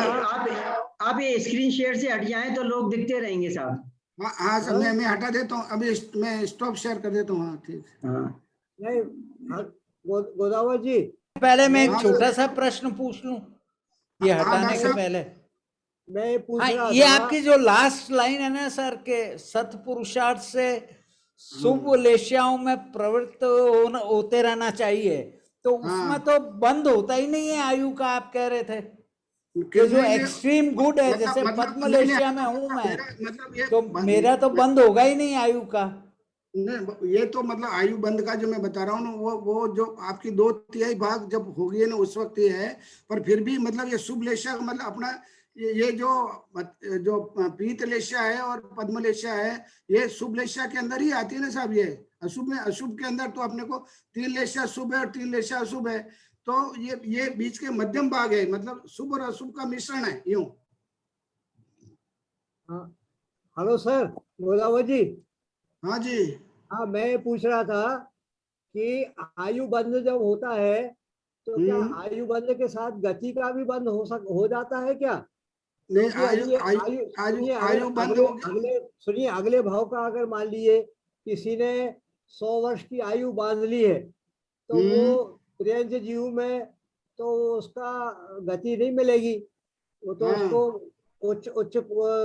आप ये स्क्रीन शेयर से हट जाएं तो लोग दिखते रहेंगे साहब। हाँ सर, मैं हटा देता हूँ, अभी मैं स्टॉप शेयर कर देता हूँ। हाँ ठीक। नहीं गोदावरी जी, पहले मैं एक छोटा सा प्रश्न पूछ लूं ये हटाने के पहले। मैं पूछ रहा ये था, आपकी जो लास्ट लाइन है ना सर के सत्पुरुषार्थ से शुभ लेश्याओं में प्रवृत्त होते रहना चाहिए, तो उसमें तो बंद होता ही नहीं है आयु का। आप कह रहे थे कि जो एक्सट्रीम गुड है, जैसे पद्म लेश्या में हूं मैं, तो मेरा तो बंद होगा ही नहीं आयु का। नहीं, ये तो मतलब आयु बंद का जो मैं बता रहा हूँ ना, वो जो आपकी 2/3 भाग जब होगी ना उस वक्त ये है। पर फिर भी मतलब ये शुभ लेश्या मतलब अपना ये जो पीत लेश्या है और पद्म लेश्या है, ये शुभ लेश्या के अंदर ही आती है ना साहब। ये अशुभ में, अशुभ के अंदर तो अपने को 3 लेश्या शुभ है और 3 लेश्या अशुभ है। तो ये बीच के मध्यम भाग है, मतलब शुभ और अशुभ का मिश्रण है यूं। हेलो सर गोदावरी जी। हाँ जी। हाँ, मैं पूछ रहा था कि आयु बंद जब होता है तो क्या आयु बंद के साथ गति का भी बंद हो जाता है क्या? नहीं, आयु बंद सुनिए, अगले भाव का अगर मान लीजिए किसी ने 100 वर्ष की आयु बांध ली है, तो वो त्रियंज जीव में तो उसका गति नहीं मिलेगी, वो तो उसको उच्च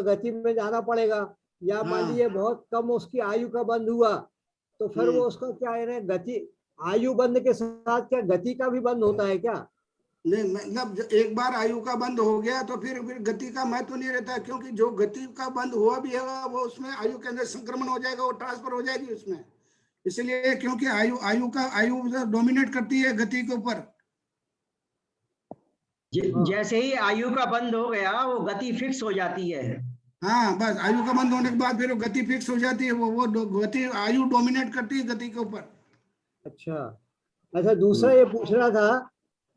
गति में जाना पड़ेगा। या मान लीजिए बहुत कम उसकी आयु का बंद हुआ, तो फिर वो उसका क्या है, गति आयु बंद के साथ क्या गति का भी बंद होता है क्या? नहीं, मतलब एक बार आयु का बंद हो गया तो फिर गति का महत्व नहीं रहता, क्योंकि जो गति का बंद हुआ भी है वो उसमें आयु के अंदर संक्रमण हो जाएगा, वो ट्रांसफर हो जाएगी उसमें। इसलिए क्योंकि आयु डोमिनेट करती है गति के ऊपर। जैसे ही आयु का बंद हो गया वो गति फिक्स हो जाती है। हाँ, बस आयु का बंद होने के बाद फिर वो गति फिक्स हो जाती है, वो गति आयु डोमिनेट करती है गति के ऊपर। अच्छा, दूसरा ये पूछ रहा था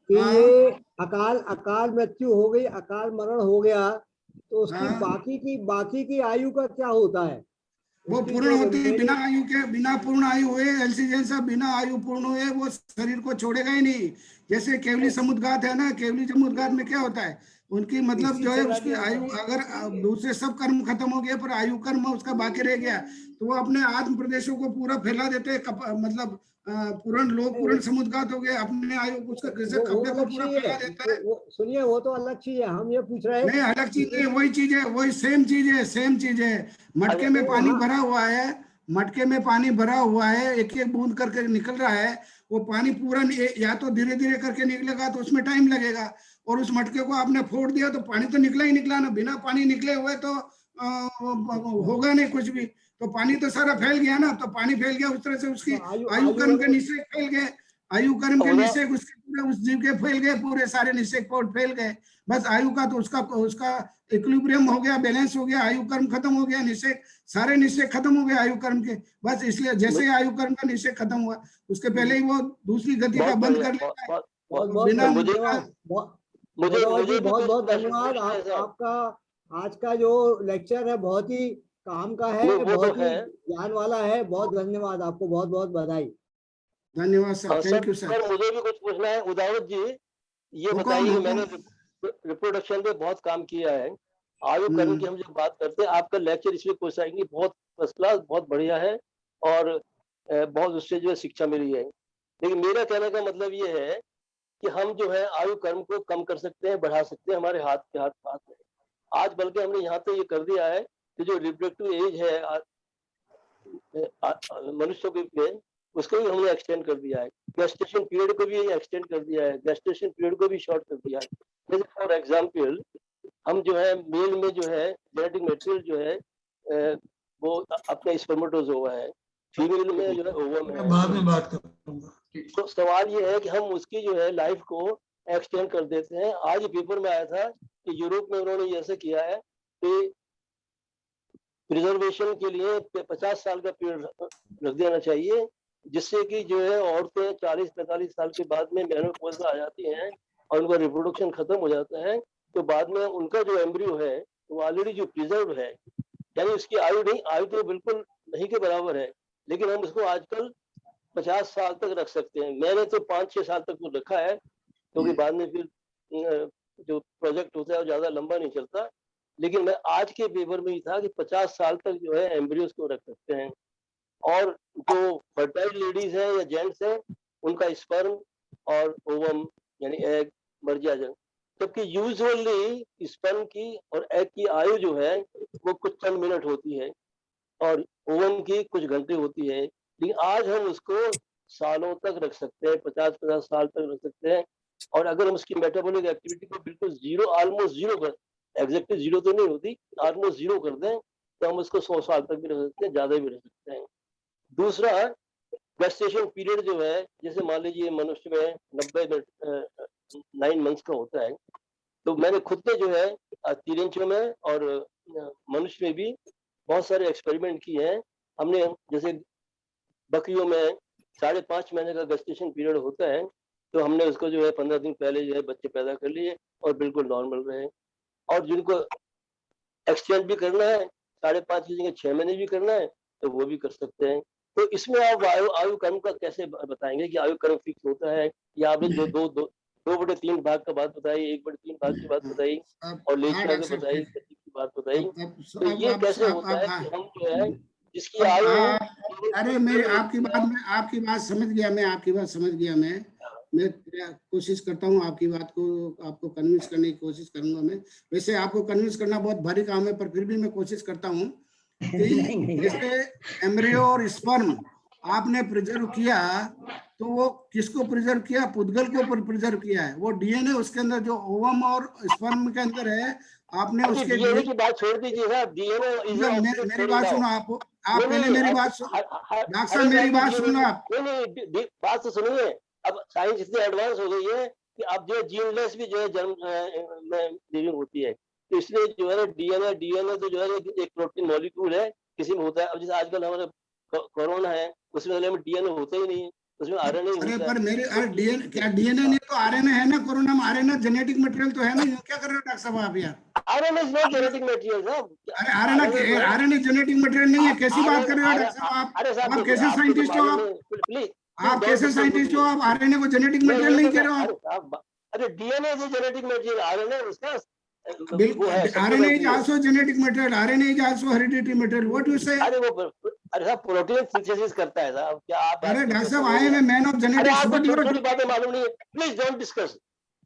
कि ये अकाल मृत्यु हो गई, अकाल मरण हो गया, तो उसकी बाकी की आयु का क्या होता है? वो पूर्ण होती है, बिना आयु के, बिना पूर्ण आयु हुए एलसी जैन साहब, बिना आयु पूर्ण हुए वो शरीर को छोड़ेगा ही नहीं। जैसे केवली समुद्घात है ना, केवली समुद्घात में क्या होता है, उनकी मतलब जो है उसकी आयु, अगर दूसरे सब कर्म खत्म हो गए पर आयु कर्म उसका बाकी रह गया, तो वो अपने आत्म प्रदेशों को पूरा फैला देते हैं। मतलब पूर्ण समुद्घात हो गए, अपने आयु उसका कपड़े को पूरा फैला देता है। सुनिए, वो तो अलग चीज है, हम ये पूछ रहे हैं। नहीं, अलग चीज नहीं, वही चीज है, वही सेम चीज है। मटके में पानी भरा हुआ है, मटके में पानी भरा हुआ है, एक एक बूंद करके निकल रहा है। वो पानी पूरा या तो धीरे धीरे करके निकलेगा तो उसमें टाइम लगेगा, और उस मटके को आपने फोड़ दिया तो पानी तो निकला ना। बिना पानी निकले हुए तो होगा नहीं कुछ भी। तो पानी तो सारा फैल गया ना, तो पानी फैल गया उस तरह से उसकी आयु कर्म के निषेक फैल गए, आयु कर्म के निषेक उसके पूरे उस जीव के फैल गए, पूरे सारे निषेक फैल गए। बस आयु का तो उसका इक्विलिब्रियम हो गया, बैलेंस हो गया, आयु कर्म खत्म हो गया, निषेक सारे निषेक खत्म हो गए आयु कर्म के। बस इसलिए जैसे ही आयु कर्म का निषेक खत्म हुआ उसके पहले ही वो दूसरी गति का बंद कर लेता है। बहुत बहुत धन्यवाद। आपका आज का जो लेक्चर है बहुत ही काम का है, बहुत ही ज्ञान वाला है। बहुत धन्यवाद आपको, बहुत बहुत बधाई। धन्यवाद सर, थैंक यू सर। मुझे भी कुछ पूछना है उदावत जी, ये बताइए, मैंने रिप्रोडक्शन पे बहुत काम किया है, आयु कर्म की हम जब बात करते हैं, आपका लेक्चर इसलिए पूछाएंगे, बहुत फर्स्ट क्लास, बहुत बढ़िया है और बहुत उससे जो है शिक्षा मिली है। लेकिन मेरा कहने का मतलब ये है कि हम जो है आयु कर्म को कम कर सकते हैं, बढ़ा सकते हैं, हमारे हाथ के हाथ में। आज बल्कि हमने यहाँ पे ये कर दिया है कि जो रिप्रोडक्टिव एज है मनुष्यों के, उसको भी हमने एक्सटेंड कर दिया है। गेस्टेशन पीरियड को भी एक्सटेंड कर दिया है, गेस्टेशन पीरियड को भी शॉर्ट कर दिया है। जैसे फॉर एग्जाम्पल हम जो है मेल में जो है जेनेटिक मटेरियल जो है वो अपने स्पर्मेटोजोआ है, फीमेल में जो है ओवम है। बाद में बात करूंगा। तो सवाल ये है कि हम उसकी जो है लाइफ को एक्सटेंड कर देते हैं। आज पेपर में आया था कि यूरोप में उन्होंने ऐसे किया है कि प्रिजर्वेशन के लिए 50 साल का पीरियड रख देना चाहिए, जिससे कि जो है औरतें 40-45 साल के बाद में मेनोपॉज आ जाती हैं और उनका रिप्रोडक्शन खत्म हो जाता है, तो बाद में उनका जो एम्ब्रियो है वो ऑलरेडी जो प्रिजर्व है, यानी उसकी आयु तो बिल्कुल नहीं के बराबर है, लेकिन हम उसको आजकल 50 साल तक रख सकते हैं। मैंने तो 5-6 साल तक वो रखा है, क्योंकि बाद में फिर जो प्रोजेक्ट होता है वो ज्यादा लंबा नहीं चलता। लेकिन मैं आज के पेपर में ही था कि 50 साल तक जो है एम्ब्रियोस को रख सकते हैं। और जो फर्टाइल लेडीज हैं या जेंट्स हैं, उनका स्पर्म और ओवम यानी एग मर जाए, जबकि यूजुअली स्पर्म की और एग की आयु जो है वो कुछ चंद मिनट होती है और ओवम की कुछ घंटे होती है। लेकिन आज हम उसको सालों तक रख सकते हैं, 50-50 साल तक रख सकते हैं। और अगर हम उसकी मेटाबॉलिक एक्टिविटी को बिल्कुल जीरो, ऑलमोस्ट जीरो कर, एग्जैक्टली जीरो तो नहीं होती, ऑलमोस्ट जीरो कर दें, तो हम उसको 100 साल तक भी रख सकते हैं, ज्यादा भी रख सकते हैं। दूसरा, गेस्टेशन पीरियड जो है, जैसे मान लीजिए मनुष्य में 9 मंथ्स का होता है, तो मैंने खुद ने जो है तीरंचों में और मनुष्य में भी बहुत सारे एक्सपेरिमेंट किए हैं। हमने जैसे बकरियों में 5.5 महीने का गेस्टेशन पीरियड होता है, तो हमने उसको जो है 15 दिन पहले जो है बच्चे पैदा कर लिए और बिल्कुल नॉर्मल रहे। और जिनको एक्सटेंड भी करना है, 5.5 की जगह 6 महीने भी करना है, तो वो भी कर सकते हैं। तो इसमें आप आयु कर्म का कैसे बताएंगे कि आयु कर्म फिक्स होता है, या आपने 2/3 भाग का बात बताई, 1/3 भाग की बात बताई और लेशिया की बताई, की बात बताई, तो ये कैसे होता है कि हम जो है जिसकी आयु, अरे मेरे आपकी बात समझ गया मैं कोशिश करता हूँ आपको कन्विंस करने की कोशिश करूंगा। मैं वैसे आपको कन्विंस करना बहुत भारी काम है, पर फिर भी मैं कोशिश करता हूँ कि जैसे एम्ब्रियो और स्पर्म आपने प्रिजर्व किया, तो वो किसको प्रिजर्व किया? पुद्गल को प्रिजर्व किया है। वो डीएनए उसके अंदर जो ओवम और स्पर्म के अंदर है, आपने उसके डीएनए की बात छोड़ दीजिए साहब, डीएनए मेरी बात सुनो, आप पहले मेरी बात सुनो, डॉक्टर साहब मेरी बात सुनो आप। नहीं, बात तो सुनिए। अब साइंस इतनी एडवांस हो गई है कि अब जो जीनलेस भी जो है जन्म में लिविंग होती है, तो इसलिए जो है ना डीएनए तो जो है एक प्रोटीन मॉलिक्यूल है, किसी में होता है। अब जैसे आजकल हमारा कोरोना है, उसमें हमें डीएनए होता ही नहीं है, उसमें आरएनए होता है। पर मेरे डीएनए नहीं तो आरएनए है ना, कोरोना में आरएनए जेनेटिक मटेरियल तो है ना। क्या कर रहे हो डॉक्टर साहब आप यार? RNA is not genetic material साहब। अरे आरएनए जेनेटिक मटेरियल नहीं है, कैसी बात कर रहे हो डॉक्टर साहब? आप कैसे साइंटिस्ट हो? आप कैसे साइंटिस्ट हो? आप आरएनए को जेनेटिक मटेरियल नहीं कह रहे हो? अरे DNA is genetic material, RNA उसका बिल्कुल, RNA is also genetic material, RNA is also hereditary material. What you से? अरे साहब प्रोटीन सिंथेसिस करता है साहब। क्या आप? अरे डॉक्टर साहब, I am a man of genetics. छोटी बातें मालूम नहीं है, प्लीज डोंट डिस्कस।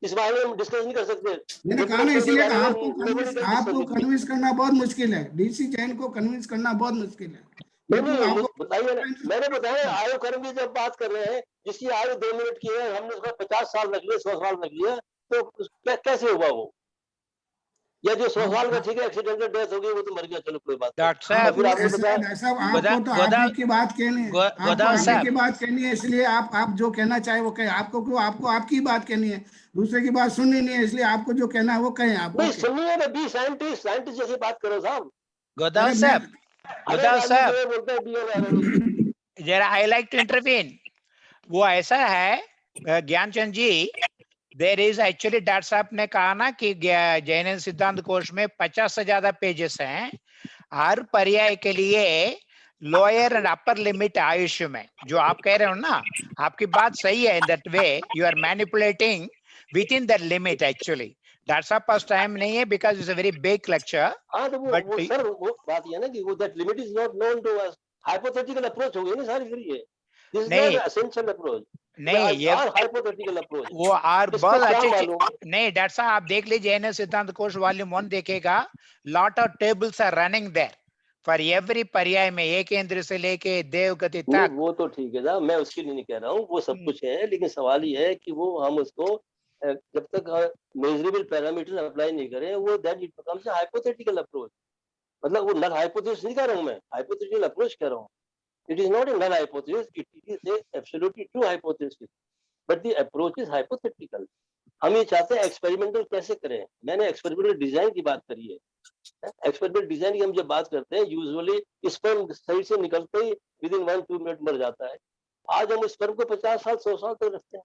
इस बारे में डिस्कस नहीं कर सकते। मैंने कहा ना, इसलिए आपको कन्विंस करना बहुत मुश्किल है। डीसी जैन को कन्विंस करना बहुत मुश्किल है। बताइए, मैंने बताया आयु कर्म की जब बात कर रहे हैं, जिसकी आयु 2 मिनट की है, हमने उसका 50 साल रख लिया, 100 साल रख लिया, तो कैसे हुआ वो? या जो 100 साल का ठीक है, एक्सीडेंटल डेथ हो गई, वो तो मर गया, चलो कोई बात नहीं। डॉक्टर साहब, आपको तो आप की बात कहनी है, इसलिए आप जो कहना चाहे वो कहे। आपको क्यों? आपको आपकी बात कहनी है, दूसरे की बात सुननी नहीं है, इसलिए आपको जो कहना है वो कहें आप। नहीं सुनिए ना, बी साइंटिस्ट जैसी बात करो साहब। गोदाव साहब, जरा आई लाइक टू इंटरवीन। वो ऐसा है ज्ञानचंद जी, देर इज एक्चुअली, डॉक्टर साहब ने कहा ना कि जैन सिद्धांत कोश में 50 से ज्यादा पेजेस हैं। हर पर्याय के लिए लोअर एंड अपर लिमिट आयुष्य में, जो आप कह रहे हो ना, आपकी बात सही है। In that way you are manipulating with in that limit actually, doctor साहब पास टाइम नहीं है because it's a very big lecture. हाँ तो वो सर वो बात ये है ना कि वो that limit is not known to us. Hypothetical approach हो गई ना सारी, फिर ये this is not essential approach. नहीं ये हाइपोथेटिकल अप्रोच वो आर बहुत अच्छे नहीं डॉक्टर साहब आप देख लीजिए जैन सिद्धांत कोश वॉल्यूम 1 देखेगा, lot of tables are running there for every पर्याय में एक केंद्र से लेके देव गति तक। वो तो ठीक है ना, मैं उसके लिए नहीं कह रहा हूँ, वो सब कुछ है, लेकिन सवाल ये है कि वो हम उसको जब तक मेजरेबल पैरामीटर अप्लाई नहीं करें वो that it becomes a hypothetical approach. मतलब वो नल हाइपोथेसिस नहीं कह रहा हूँ मैं, हाइपोथेटिकल अप्रोच कह रहा हूँ। It is not a null hypothesis, it is a absolutely true hypothesis, but the approach is hypothetical. हम ये चाहते हैं एक्सपेरिमेंटल कैसे करें। मैंने एक्सपेरिमेंटल डिजाइन की बात करी है। एक्सपेरिमेंटल डिजाइन की हम जब बात करते हैं, यूजुअली स्पर्म सही से निकलते ही विदिन 1-2 मिनट मर जाता है। आज हम स्पर्म को 50 साल 100 साल तक रखते हैं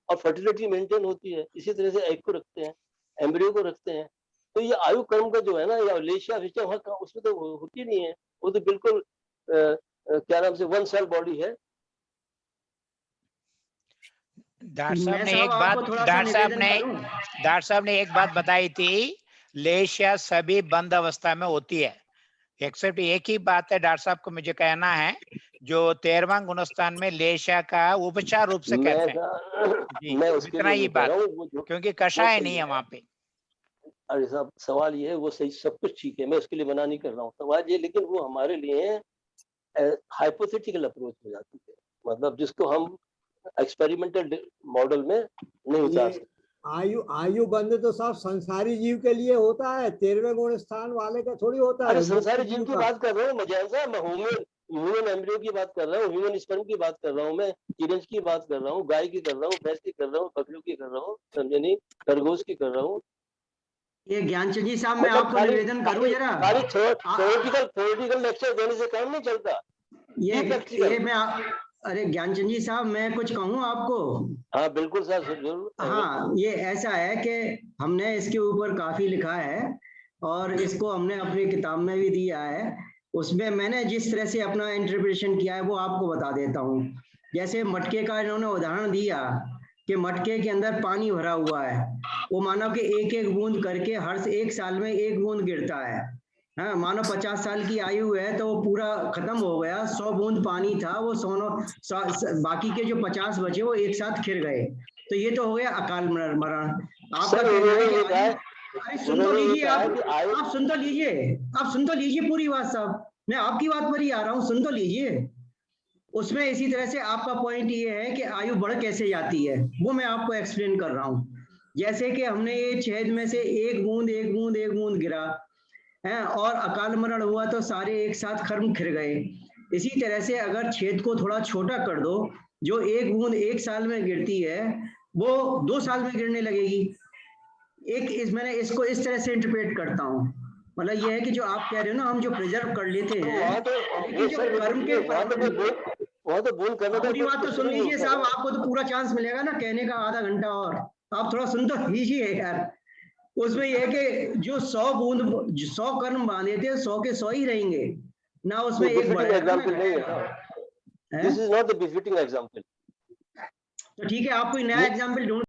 और फर्टिलिटी मेंटेन होती है। इसी तरह से एग को रखते हैं, एम्ब्रियो को रखते हैं। तो ये आयु क्रम का जो है ना, या लेशिया उसमें तो होती नहीं है, वो तो बिल्कुल क्या नाम से 1 सेल बॉडी है। डॉक्टर साहब ने एक बात बताई थी, लेशिया सभी बंद अवस्था में होती है, एक्सेप्ट एक ही बात है डॉक्टर साहब को मुझे कहना है, जो 13वां गुणस्थान में लेशिया का उपचार रूप से कहते हैं। मैं उसके इतना ही बात, क्योंकि कषाय नहीं है वहां पे। अरे साहब सवाल ये है, वो सही सब कुछ ठीक है, मैं उसके लिए मना नहीं कर रहा हूँ। सवाल ये, लेकिन वो हमारे लिए हाइपोथेटिकल अप्रोच हो जाती है, मतलब जिसको हम एक्सपेरिमेंटल मॉडल में नहीं उतार सकते। आयु बंध तो साहब संसारी जीव के लिए होता है, 13वें गुण स्थान वाले का थोड़ी होता है। अरे संसारी जीव की बात कर रहा हूँ मजान साहब, मैं ह्यूमन एम्ब्रियो की बात कर रहा हूँ, ह्यूमन स्पर्म की बात कर रहा हूँ, मैं चिरंज की बात कर रहा हूँ, गाय की कर रहा हूँ, भैंस की कर रहा हूँ, बकरियों की कर रहा हूँ, समझे नहीं, खरगोश की कर रहा हूँ। ये ज्ञानचंद जी साहब, मैं आपको निवेदन करूं जरा, थ्योरेटिकल लेक्चर देने से काम नहीं चलता। ये मैं अरे ज्ञानचंद जी साहब, मैं कुछ कहूँ आपको? हाँ बिल्कुल सर, जरूर। हाँ, ये ऐसा है कि हमने इसके ऊपर काफी लिखा है और इसको हमने अपनी किताब में भी दिया है। उसमें मैंने जिस तरह से अपना इंटरप्रिटेशन किया है वो आपको बता देता हूँ। जैसे मटके का इन्होंने उदाहरण दिया कि मटके के अंदर पानी भरा हुआ है, वो मानो कि एक एक बूंद करके हर 1 साल में 1 बूंद गिरता है। हाँ, मानो 50 साल की आयु है तो वो पूरा खत्म हो गया, 100 बूंद पानी था, वो बाकी के जो 50 बचे वो एक साथ खिर गए। तो ये तो हो गया अकाल मरण। आपका कहना है कि अरे सुन तो लीजिए, आप सुन तो लीजिए, आप सुन तो लीजिए पूरी बात साहब, मैं आपकी बात पर ही आ रहा हूँ, सुन तो लीजिए। उसमें इसी तरह से आपका पॉइंट ये है कि आयु बढ़ कैसे जाती है, वो मैं आपको एक्सप्लेन कर रहा हूँ। जैसे कि हमने ये छेद में से एक बूंद गिरा है और अकाल मरण हुआ तो सारे एक साथ खर्म खिर गए। इसी तरह से अगर छेद को थोड़ा छोटा कर दो, जो एक बूंद 1 साल में गिरती है वो 2 साल में गिरने लगेगी। मैंने इसको इस तरह से इंटरप्रेट करता हूँ। मतलब ये है कि जो आप कह रहे हो ना, हम जो प्रिजर्व कर लेते हैं, लेकिन जो कर्म के पूरी बात तो सुन लीजिए साहब, आपको तो पूरा चांस मिलेगा ना कहने का, आधा घंटा और आप थोड़ा सुन तो लीजिए यार। उसमें यह है कि जो 100 कर्म बांधे थे 100 के 100 ही रहेंगे ना, उसमें एक बढ़ेगा। This is not the befitting example. तो ठीक है, आप कोई नया एग्जांपल ढूंढ